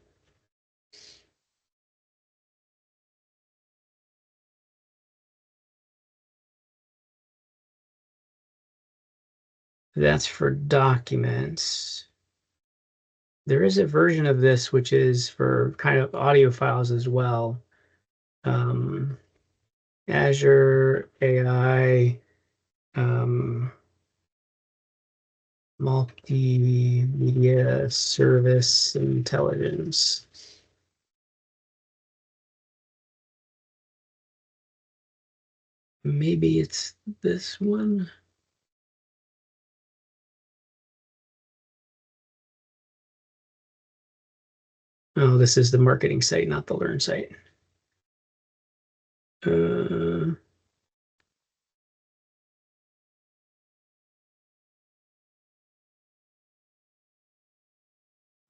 That's for documents. There is a version of this which is for kind of audio files as well. Azure AI multimedia service intelligence. Maybe it's this one. Oh, this is the marketing site, not the Learn site.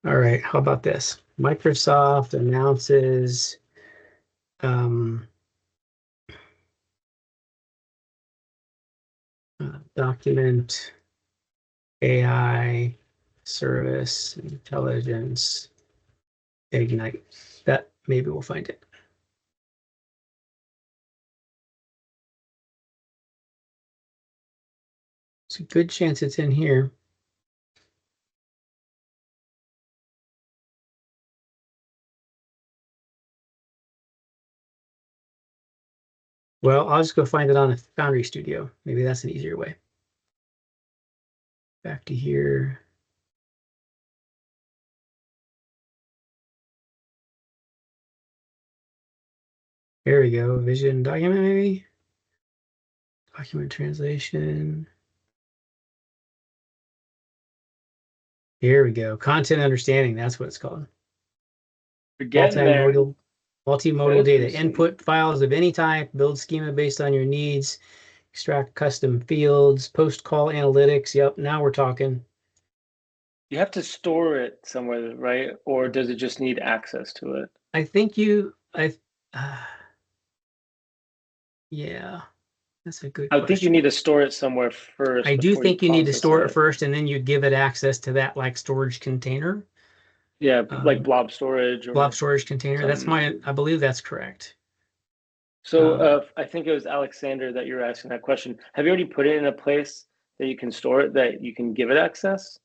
All right, how about this? Microsoft announces document AI service intelligence Ignite. That maybe we'll find it. It's a good chance it's in here. Well, I'll just go find it on a Foundry Studio. Maybe that's an easier way. Back to here. There we go. Vision document, maybe. Document translation. Here we go. Content understanding. That's what it's called. You're getting there. Multimodal data. Input files of any type. Build schema based on your needs. Extract custom fields. Post-call analytics. Yep. Now we're talking. You have to store it somewhere, right? Or does it just need access to it? I think yeah, that's a good I question. think you need to store it somewhere first. I do think you need to store it first, and then you give it access to that like storage container. Yeah, like blob storage or blob storage container. something. I believe that's correct. So I think it was Alexander that you were asking that question. Have you already put it in a place that you can store it, that you can give it access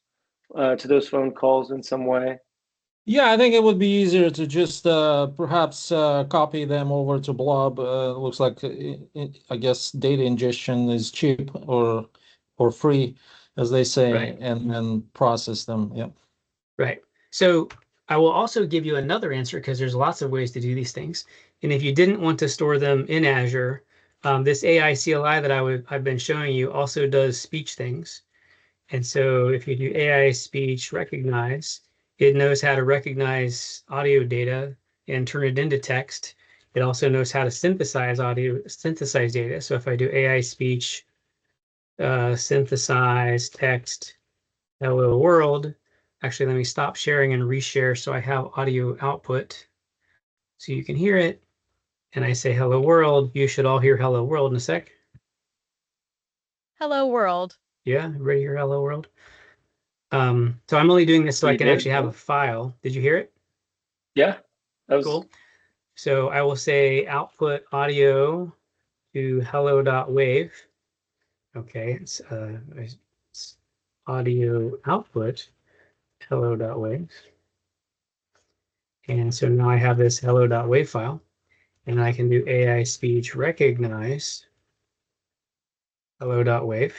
to those phone calls in some way? Yeah, I think it would be easier to just perhaps copy them over to Blob. Looks like I guess data ingestion is cheap or free, as they say, right. and then process them. Yeah. Right. So I will also give you another answer because there's lots of ways to do these things. And if you didn't want to store them in Azure, this AI CLI that I've been showing you also does speech things. And so if you do AI speech recognize, it knows how to recognize audio data and turn it into text. It also knows how to synthesize data. So if I do AI speech, synthesize text, hello world, actually, let me stop sharing and reshare so I have audio output so you can hear it. And I say hello world. You should all hear hello world in a sec. Hello world. Yeah, ready to hear hello world? So I'm only doing this so I can actually have a file. Did you hear it? Yeah, that was cool. So I will say output audio to hello.wave. Okay, it's audio output hello.wave. And so now I have this hello.wave file, and I can do AI speech recognize hello.wave.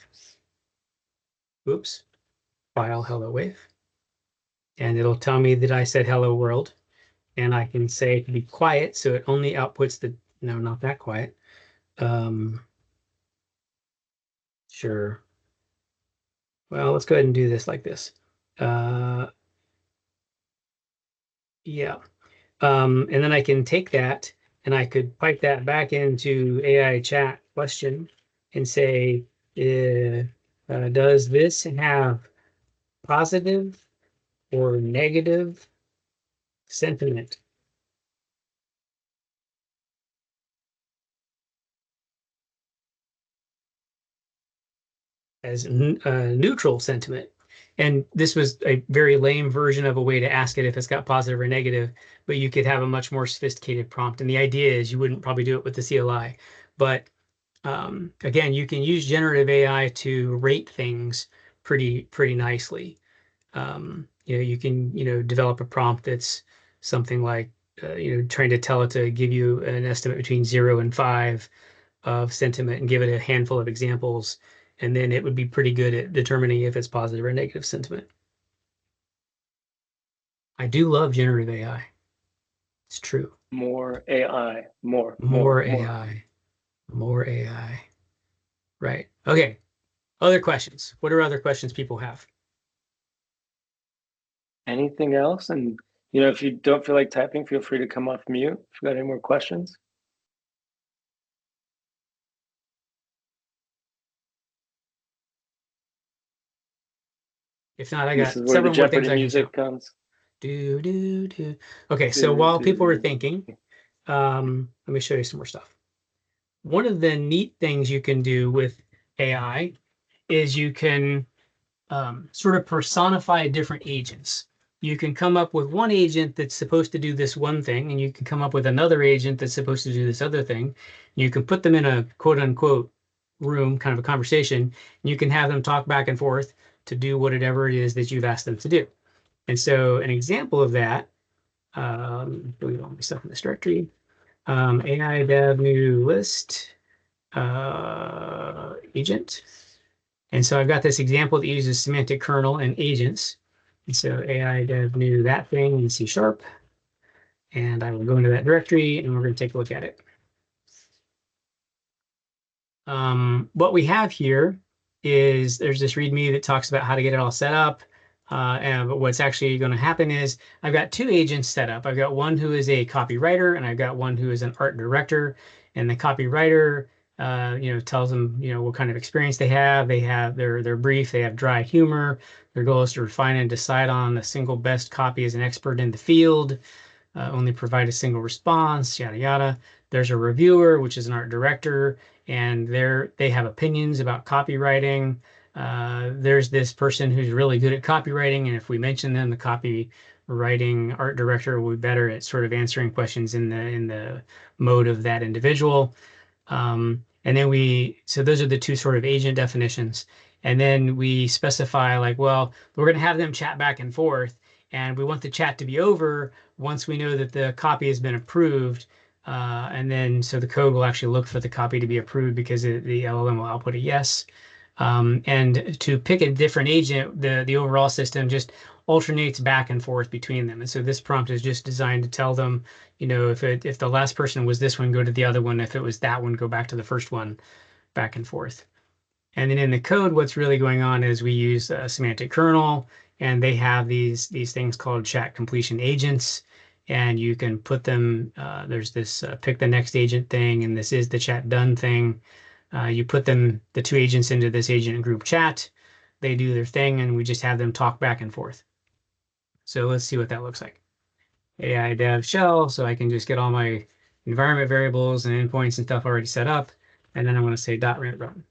Oops, file hello wave. And it'll tell me that I said hello world. And I can say to be quiet, so it only outputs no, not that quiet. Sure. Well, let's go ahead and do this like this. Yeah. And then I can take that and I could pipe that back into AI chat question and say, does this have positive or negative sentiment? As neutral sentiment. And this was a very lame version of a way to ask it if it's got positive or negative, but you could have a much more sophisticated prompt. And the idea is you wouldn't probably do it with the CLI, but again, you can use generative AI to rate things pretty nicely. You can develop a prompt that's something like trying to tell it to give you an estimate between 0 and 5 of sentiment and give it a handful of examples, and then it would be pretty good at determining if it's positive or negative sentiment. I do love generative AI. It's true. More AI, more AI. More AI. Right. Okay. Other questions. What are other questions people have? Anything else? And if you don't feel like typing, feel free to come off mute if you got any more questions. If not, I This got is where the several more things Jeopardy I can music show. comes. Okay, so while people were thinking, let me show you some more stuff. One of the neat things you can do with AI is you can sort of personify different agents. You can come up with one agent that's supposed to do this one thing, and you can come up with another agent that's supposed to do this other thing. You can put them in a quote unquote room, kind of a conversation, and you can have them talk back and forth to do whatever it is that you've asked them to do. And so an example of that, delete all my stuff in this directory, AI dev new list agent. And so I've got this example that uses semantic kernel and agents. And so AI dev new that thing in C#. And I will go into that directory and we're going to take a look at it. What we have here is there's this README that talks about how to get it all set up. But what's actually going to happen is I've got two agents set up. I've got one who is a copywriter and I've got one who is an art director. And the copywriter tells them, what kind of experience they have. They have their brief, they have dry humor. Their goal is to refine and decide on the single best copy as an expert in the field, only provide a single response, yada, yada. There's a reviewer, which is an art director, and they have opinions about copywriting. There's this person who's really good at copywriting, and if we mention them, the copywriting art director will be better at sort of answering questions in the mode of that individual. And then so those are the two sort of agent definitions. And then we specify like, well, we're going to have them chat back and forth, and we want the chat to be over once we know that the copy has been approved. And then so the code will actually look for the copy to be approved because the LLM will output a yes. And to pick a different agent, the overall system just alternates back and forth between them. And so this prompt is just designed to tell them, if the last person was this one, go to the other one. If it was that one, go back to the first one, back and forth. And then in the code, what's really going on is we use a semantic kernel, and they have these things called chat completion agents. And you can put them, there's this pick the next agent thing, and this is the chat done thing. You put the two agents into this agent group chat, they do their thing, and we just have them talk back and forth. So let's see what that looks like. AI dev shell, so I can just get all my environment variables and endpoints and stuff already set up. And then I'm going to say .run.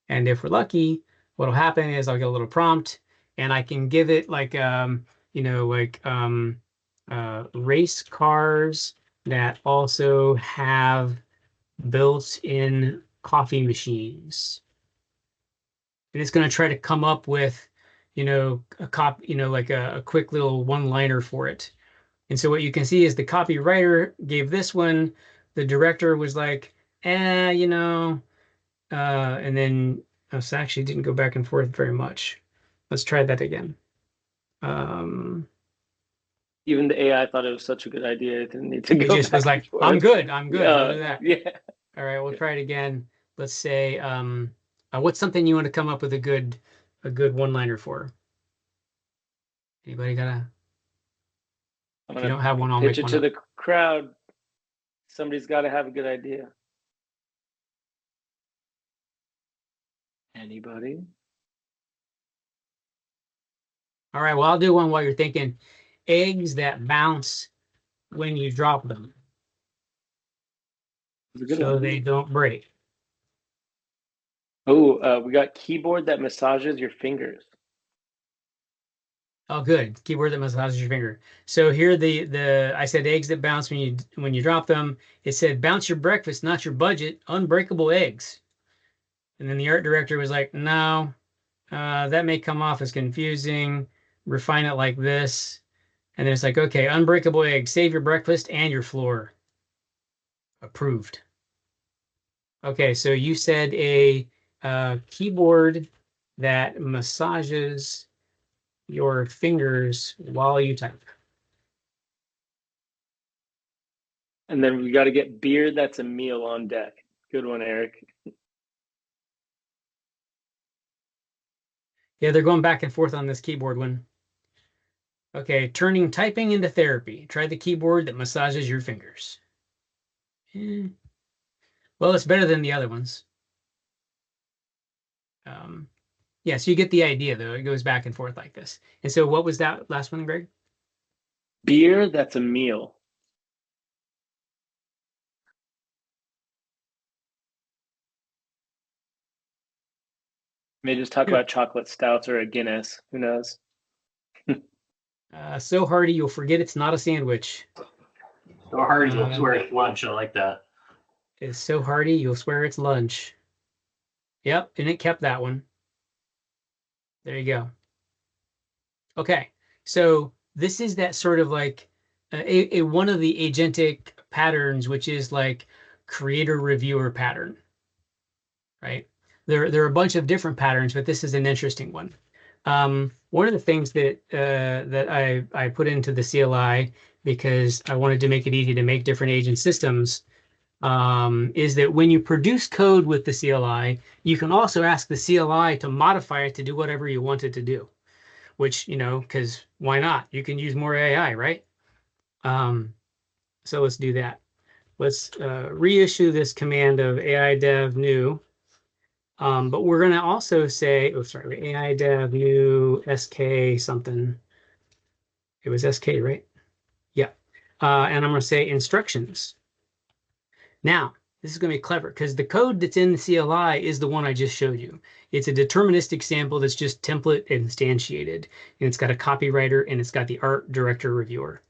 And if we're lucky, what'll happen is I'll get a little prompt, and I can give it like, race cars that also have built-in coffee machines. And it's going to try to come up with, a quick little one-liner for it. And so what you can see is the copywriter gave this one, the director was like, and then so actually didn't go back and forth very much. Let's try that again. Even the AI thought it was such a good idea, it didn't need to It go just back was like, and forth. I'm good, I'll do that. Yeah. All right, we'll try it again. Let's say, what's something you want to come up with a good one-liner for? Anybody got a? If you don't have one, I'll pitch make it one to up. the crowd. Somebody's got to have a good idea. Anybody? All right, well, I'll do one while you're thinking. Eggs that bounce when you drop them. So they don't break. Oh, we got keyboard that massages your fingers. Oh, good. Keyboard that massages your finger. So here the I said eggs that bounce when you drop them. It said bounce your breakfast, not your budget. Unbreakable eggs. And then the art director was like, no, that may come off as confusing. Refine it like this. And then it's like, okay, unbreakable eggs, save your breakfast and your floor. Approved. Okay, so you said a keyboard that massages your fingers while you type. And then we got to get beer that's a meal on deck. Good one, Eric. Yeah, they're going back and forth on this keyboard one. Okay, turning typing into therapy. Try the keyboard that massages your fingers. Well, it's better than the other ones. Yeah, so you get the idea, though. It goes back and forth like this. And so what was that last one, Greg? Beer that's a meal. May just talk about chocolate stouts or a Guinness. Who knows? So hearty you'll forget it's not a sandwich. So hard you'll swear it's lunch. I like that. It's so hearty you'll swear it's lunch. Yep, and it kept that one. There you go. Okay, so this is that sort of like a one of the agentic patterns, which is like creator reviewer pattern, right? There are a bunch of different patterns, but this is an interesting one. One of the things that that I put into the CLI because I wanted to make it easy to make different agent systems is that when you produce code with the CLI, you can also ask the CLI to modify it to do whatever you want it to do, which, you know, because why not? You can use more AI, right? So let's do that. Let's reissue this command of AI dev new. But we're going to also say, oh, sorry, AI dev new SK something. It was SK, right? Yeah. And I'm going to say instructions. Now, this is going to be clever because the code that's in the CLI is the one I just showed you. It's a deterministic sample that's just template instantiated. And it's got a copywriter and it's got the art director reviewer.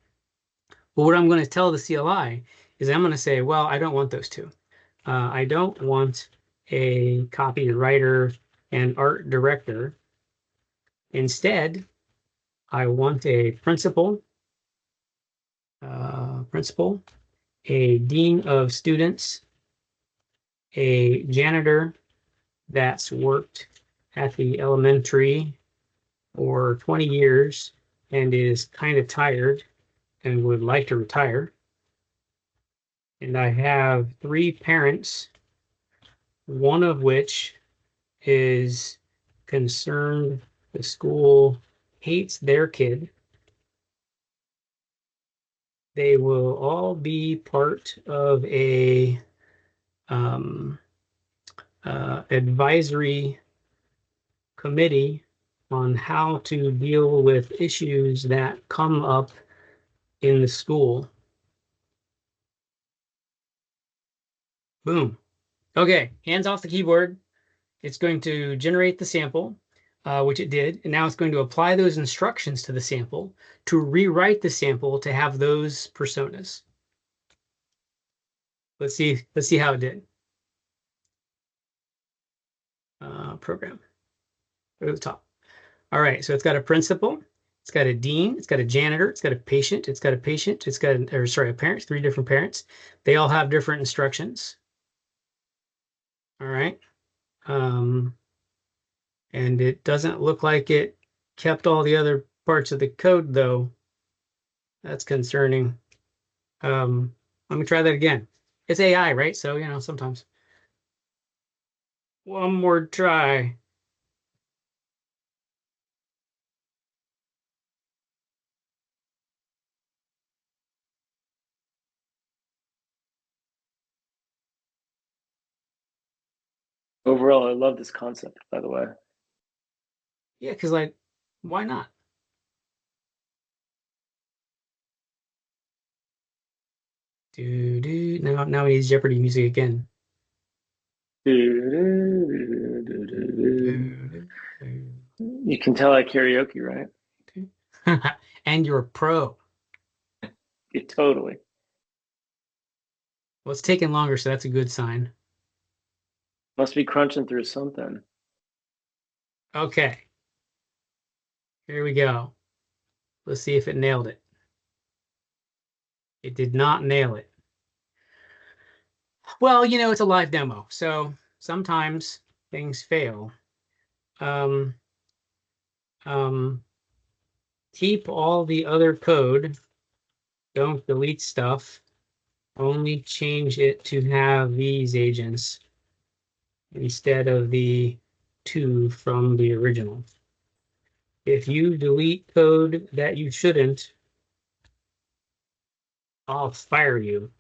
But what I'm going to tell the CLI is I'm going to say, well, I don't want those two. I don't want a copywriter and art director. Instead, I want a principal, a dean of students, a janitor that's worked at the elementary for 20 years and is kind of tired and would like to retire. And I have 3 parents, one of which is concerned the school hates their kid. They will all be part of a advisory committee on how to deal with issues that come up in the school. Boom. Okay, hands off the keyboard. It's going to generate the sample, which it did, and now it's going to apply those instructions to the sample to rewrite the sample to have those personas. Let's see how it did. Program. Go to the top. All right, so it's got a principal, it's got a dean, it's got a janitor, it's got a patient, it's got a patient, it's got, or sorry, a parent, 3 different parents. They all have different instructions. All right. And it doesn't look like it kept all the other parts of the code, though. That's concerning. Let me try that again. It's AI, right? So, you know, sometimes. One more try. Overall, I love this concept, by the way. Yeah, because like, why not? Now we need Jeopardy music again. You can tell I karaoke, right? And you're a pro. Yeah, totally. Well, it's taking longer, so that's a good sign. Must be crunching through something. Okay. Here we go. Let's see if it nailed it. It did not nail it. Well, it's a live demo, so sometimes things fail. Um, keep all the other code. Don't delete stuff. Only change it to have these agents instead of the 2 from the original. If you delete code that you shouldn't, I'll fire you.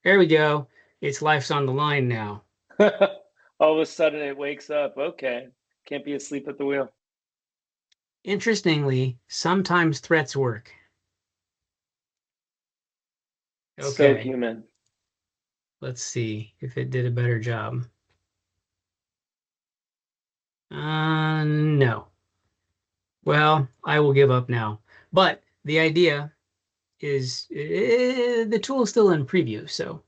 There we go. Its life's on the line now. All of a sudden it wakes up. Okay. Can't be asleep at the wheel. Interestingly, sometimes threats work. So Okay. human. Let's see if it did a better job. No. Well, I will give up now. But the idea is the tool is still in preview, so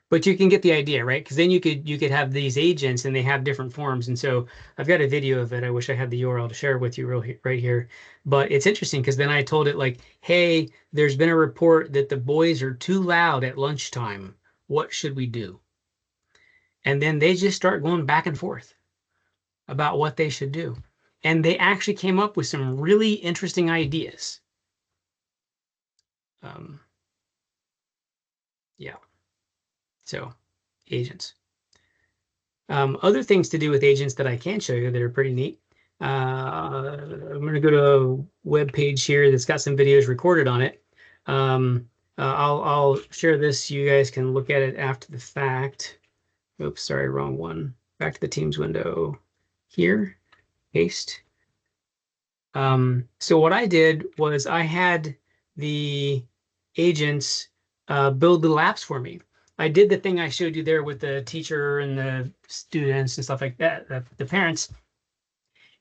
but you can get the idea, right? Because then you could have these agents and they have different forms. And so I've got a video of it. I wish I had the URL to share with you right here. But it's interesting because then I told it like, hey, there's been a report that the boys are too loud at lunchtime. What should we do? And then they just start going back and forth about what they should do. And they actually came up with some really interesting ideas. Yeah. So agents. Other things to do with agents that I can show you that are pretty neat. I'm going to go to a web page here that's got some videos recorded on it. I'll share this. You guys can look at it after the fact. Oops, sorry, wrong one. Back to the Teams window here. Paste. So what I did was I had the agents build little apps for me. I did the thing I showed you there with the teacher and the students and stuff like that, the parents.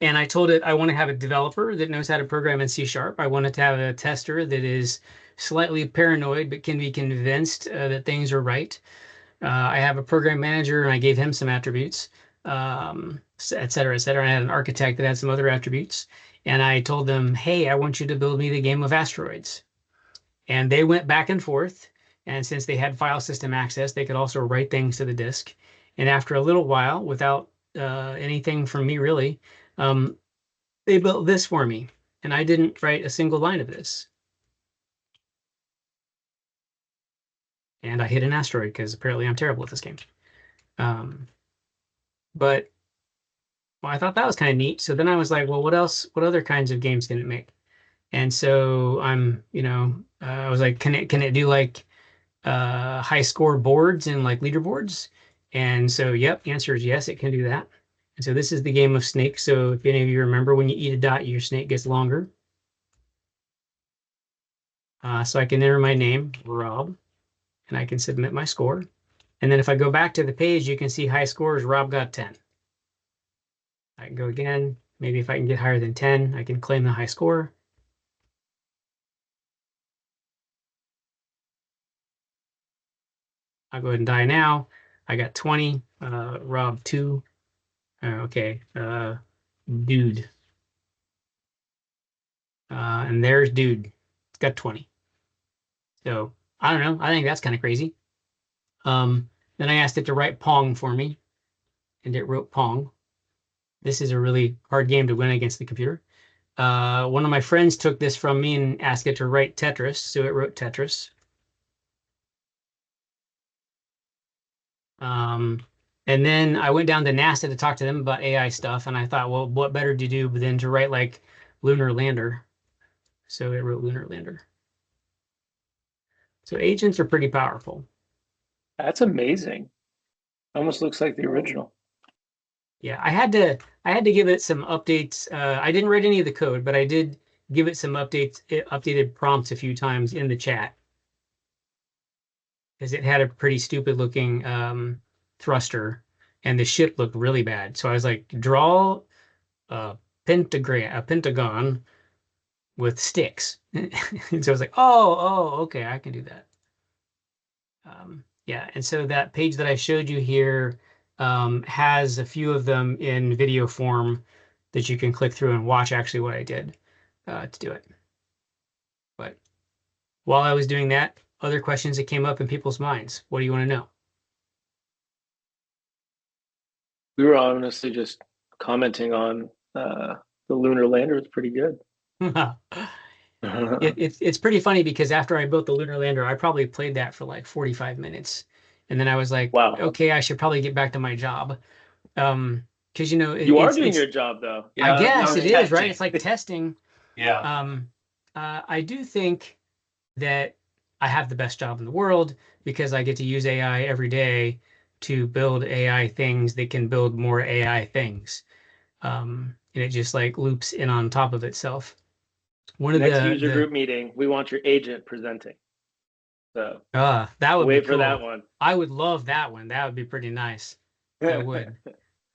And I told it I want to have a developer that knows how to program in C#. I wanted to have a tester that is slightly paranoid but can be convinced that things are right. I have a program manager and I gave him some attributes, et cetera, et cetera. I had an architect that had some other attributes. And I told them, hey, I want you to build me the game of asteroids. And they went back and forth. And since they had file system access, they could also write things to the disk. And after a little while, without anything from me really, they built this for me. And I didn't write a single line of this. And I hit an asteroid because apparently I'm terrible at this game. But well, I thought that was kind of neat. So then I was like, well, what else? What other kinds of games can it make? And so I was like, can it do like high score boards and like leaderboards? And so, yep, the answer is yes, it can do that. And so this is the game of snake. So if any of you remember, when you eat a dot, your snake gets longer. So I can enter my name, Rob, and I can submit my score. And then if I go back to the page, you can see high scores. Rob got 10. I can go again. Maybe if I can get higher than 10, I can claim the high score. I'll go ahead and die now. I got 20. Rob 2. Okay. Dude. And there's dude. It's got 20. So I don't know. I think that's kind of crazy. Then I asked it to write Pong for me, and it wrote Pong. This is a really hard game to win against the computer. One of my friends took this from me and asked it to write Tetris, so it wrote Tetris. And then I went down to NASA to talk to them about AI stuff, and I thought, well, what better to do than to write like Lunar Lander? So it wrote Lunar Lander. So agents are pretty powerful. That's amazing. Almost looks like the original. Yeah, I had to give it some updates. I didn't write any of the code, but I did give it some updated prompts a few times in the chat because it had a pretty stupid looking thruster, and the ship looked really bad. So I was like, draw a pentagon with sticks. And so I was like, oh, okay, I can do that. Yeah, and so that page that I showed you here has a few of them in video form that you can click through and watch actually what I did to do it. But while I was doing that, other questions that came up in people's minds. What do you want to know? We were honestly just commenting on the lunar lander. It's pretty good. It's pretty funny because after I built the lunar lander, I probably played that for like 45 minutes. And then I was like, wow. Okay, I should probably get back to my job. Because you are doing your job though. Yeah, I guess it is, right? It's like testing. Yeah. I do think that I have the best job in the world because I get to use AI every day to build AI things that can build more AI things. And it just like loops in on top of itself. Next user group meeting, we want your agent presenting. So that would wait be cool. for that one. I would love that one. That would be pretty nice. I would.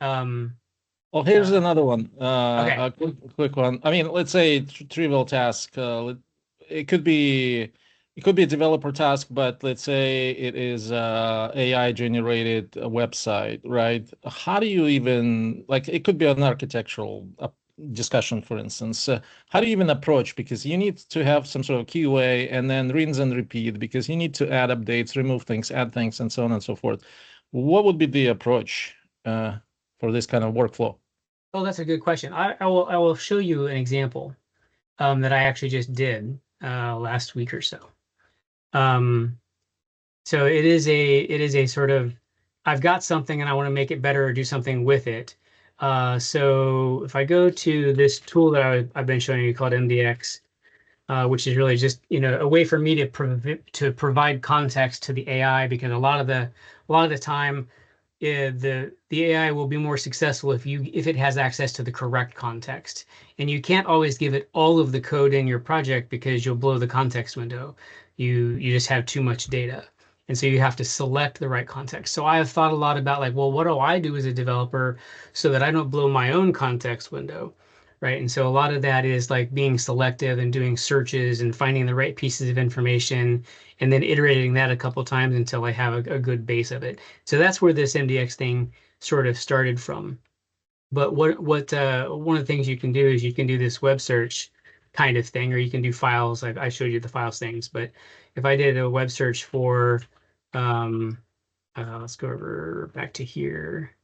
Well, here's another one. Okay. A quick one. I mean, let's say trivial task. It could be a developer task, but let's say it is AI generated website, right? How do you even like? It could be an architectural discussion, for instance. How do you even approach? Because you need to have some sort of QA and then rinse and repeat because you need to add updates, remove things, add things, and so on and so forth. What would be the approach for this kind of workflow? Oh, that's a good question. I will show you an example that I actually just did last week or so. So it is a sort of I've got something and I want to make it better or do something with it. So if I go to this tool that I've been showing you called MDX, which is really just a way for me to provide context to the AI because a lot of the time the AI will be more successful if it has access to the correct context. And you can't always give it all of the code in your project because you'll blow the context window. You just have too much data. And so you have to select the right context. So I have thought a lot about like, well, what do I do as a developer so that I don't blow my own context window? Right. And so a lot of that is like being selective and doing searches and finding the right pieces of information and then iterating that a couple times until I have a good base of it. So that's where this MDX thing sort of started from. But what one of the things you can do is you can do this web search kind of thing, or you can do files. I showed you the files things, but if I did a web search for, let's go over back to here.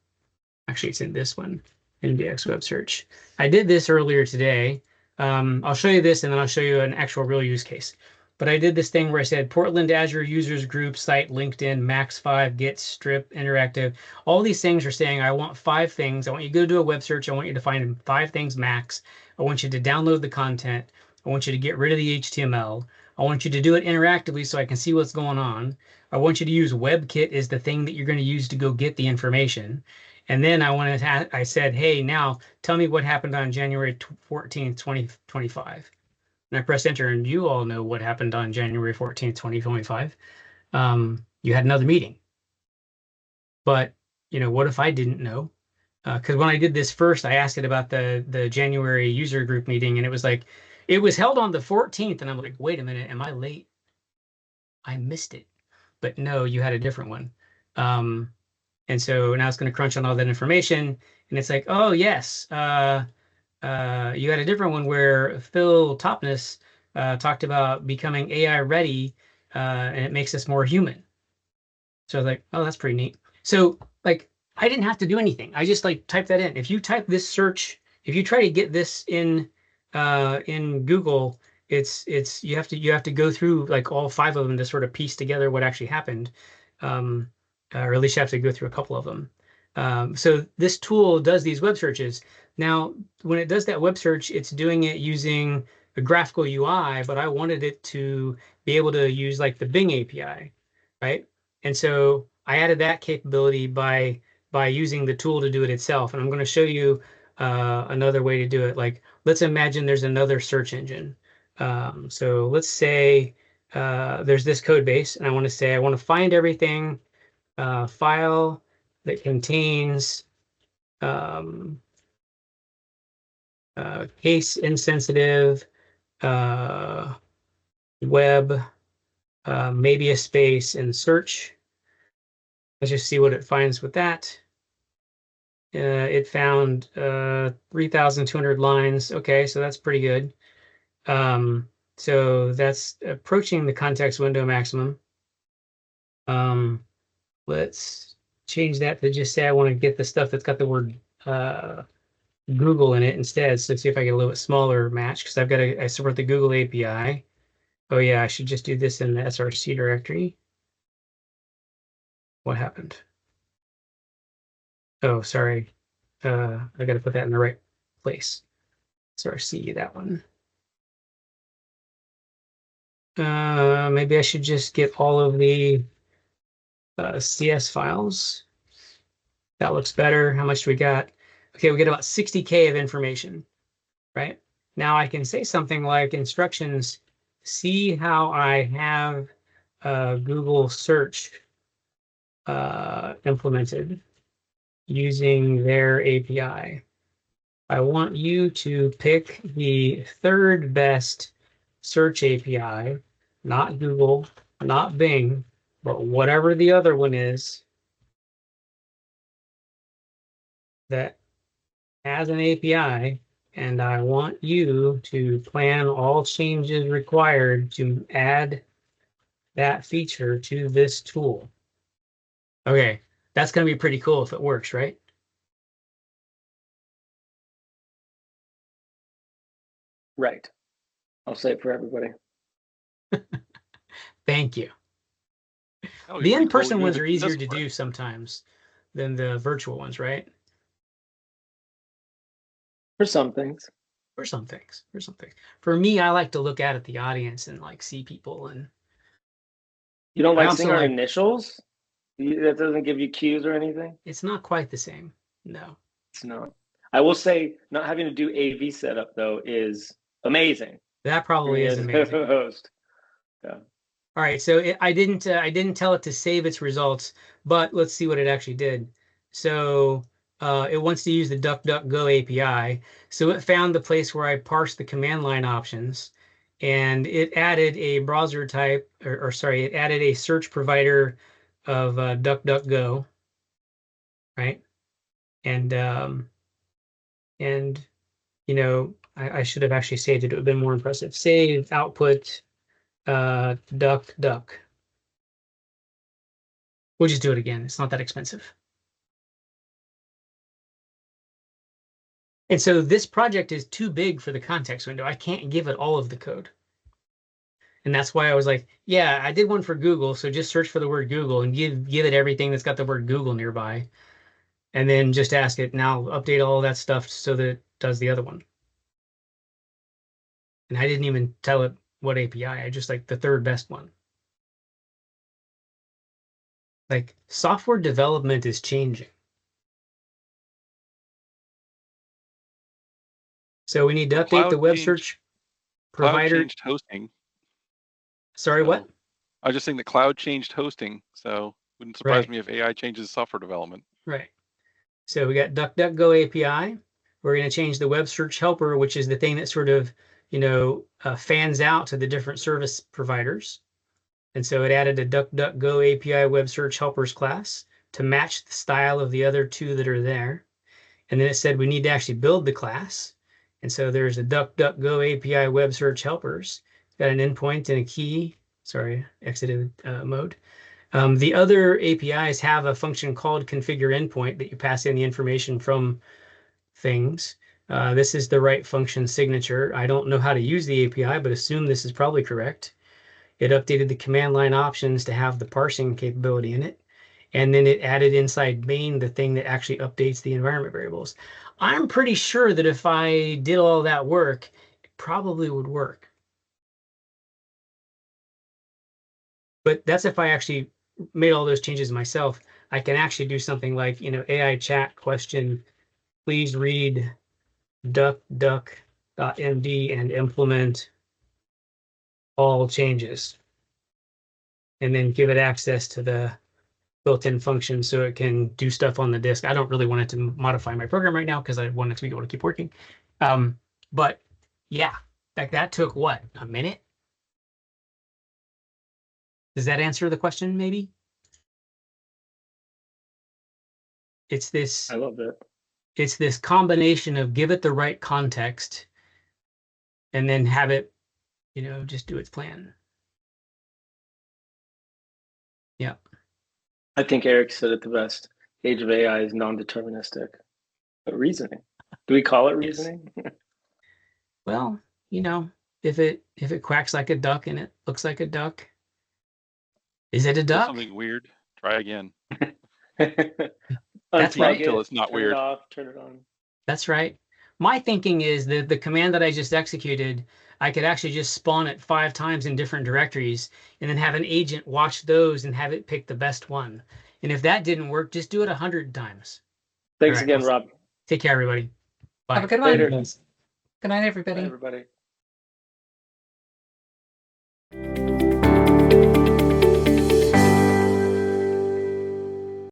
Actually, it's in this one, MDX web search. I did this earlier today. I'll show you this and then I'll show you an actual real use case. But I did this thing where I said Portland Azure users group site, LinkedIn, max 5, get strip, interactive. All these things are saying, I want 5 things. I want you to go do a web search. I want you to find 5 things max. I want you to download the content. I want you to get rid of the HTML. I want you to do it interactively so I can see what's going on. I want you to use WebKit as the thing that you're going to use to go get the information. And then I said, hey, now tell me what happened on January 14th, 2025. And I pressed enter, and you all know what happened on January 14th, 2025. You had another meeting. But, what if I didn't know? Because when I did this first, I asked it about the January user group meeting, and it was like, it was held on the 14th. And I'm like, wait a minute, am I late? I missed it. But no, you had a different one. And so now it's going to crunch on all that information. And it's like, oh, yes. You had a different one where Phil Topness talked about becoming AI ready, and it makes us more human. So I was like, oh, that's pretty neat. So like, I didn't have to do anything. I just like typed that in. If you type this search, if you try to get this in Google, you have to go through like all 5 of them to sort of piece together what actually happened. Or at least you have to go through a couple of them. So this tool does these web searches. Now, when it does that web search, it's doing it using a graphical UI, but I wanted it to be able to use like the Bing API, right? And so I added that capability by using the tool to do it itself. And I'm going to show you another way to do it. Like, let's imagine there's another search engine. So let's say there's this code base, and I want to say I want to find everything file that contains case insensitive web, maybe a space in search. Let's just see what it finds with that. It found 3,200 lines. Okay, so that's pretty good. So that's approaching the context window maximum. Let's change that to just say I want to get the stuff that's got the word Google in it instead. So see if I get a little bit smaller match, because I support the Google API. Oh yeah, I should just do this in the SRC directory. What happened? Oh, sorry. I got to put that in the right place. SRC, that one. Maybe I should just get all of the CS files. That looks better. How much do we got? Okay, we get about 60K of information, right? Now I can say something like instructions, see how I have Google search implemented using their API. I want you to pick the third best search API, not Google, not Bing, but whatever the other one is that has an API, and I want you to plan all changes required to add that feature to this tool. Okay, that's going to be pretty cool if it works, right? Right. I'll say it for everybody. Thank you. The in-person ones are easier to do sometimes than the virtual ones, right? For some things. For some things. For some things. For me, I like to look out at the audience and like see people. And you don't like seeing our initials? That doesn't give you cues or anything? It's not quite the same. No. It's not. I will say not having to do AV setup though is amazing. That probably is amazing. Host. Yeah. All right, so I didn't tell it to save its results, but let's see what it actually did. So it wants to use the DuckDuckGo API. So it found the place where I parsed the command line options, and it added a browser type, or sorry, it added a search provider of DuckDuckGo, right? And you know, I should have actually saved it. It would have been more impressive. Save output duck. We'll just do it again. It's not that expensive. And so this project is too big for the context window. I can't give it all of the code. And that's why I was like, yeah, I did one for Google. So just search for the word Google and give it everything that's got the word Google nearby. And then just ask it, now update all that stuff so that it does the other one. And I didn't even tell it what API. I just like the third best one. Like software development is changing. So we need to update the web search provider. Cloud changed hosting. Sorry, what? I was just saying the cloud changed hosting, so wouldn't surprise me if AI changes software development. Right. So we got DuckDuckGo API. We're going to change the web search helper, which is the thing that sort of, you know, fans out to the different service providers. And so it added a DuckDuckGo API web search helpers class to match the style of the other two that are there. And then it said we need to actually build the class. And so there's a DuckDuckGo API web search helpers. Got an endpoint and a key. Sorry, exited mode. The other APIs have a function called configure endpoint that you pass in the information from things. This is the right function signature. I don't know how to use the API, but assume this is probably correct. It updated the command line options to have the parsing capability in it. And then it added inside main the thing that actually updates the environment variables. I'm pretty sure that if I did all that work, it probably would work. But that's if I actually made all those changes myself, I can actually do something like, AI chat question, please read duck.md and implement all changes. And then give it access to the built-in function so it can do stuff on the disk. I don't really want it to modify my program right now because I want it to be able to keep working. But yeah, like that took what, a minute? Does that answer the question, maybe? It's this. I love it. It's this combination of give it the right context and then have it, just do its plan. Yeah. I think Eric said it the best. Age of AI is non-deterministic, but reasoning. Do we call it reasoning? Well, if it quacks like a duck and it looks like a duck, is it a duck? Something weird. Try again. That's right. Until it's not turn weird. It off, turn it on. That's right. My thinking is that the command that I just executed, I could actually just spawn it 5 times in different directories and then have an agent watch those and have it pick the best one. And if that didn't work, just do it 100 times. Thanks again, Rob. Take care, everybody. Bye. Have a good one. Later. Good night, everybody. Bye, everybody.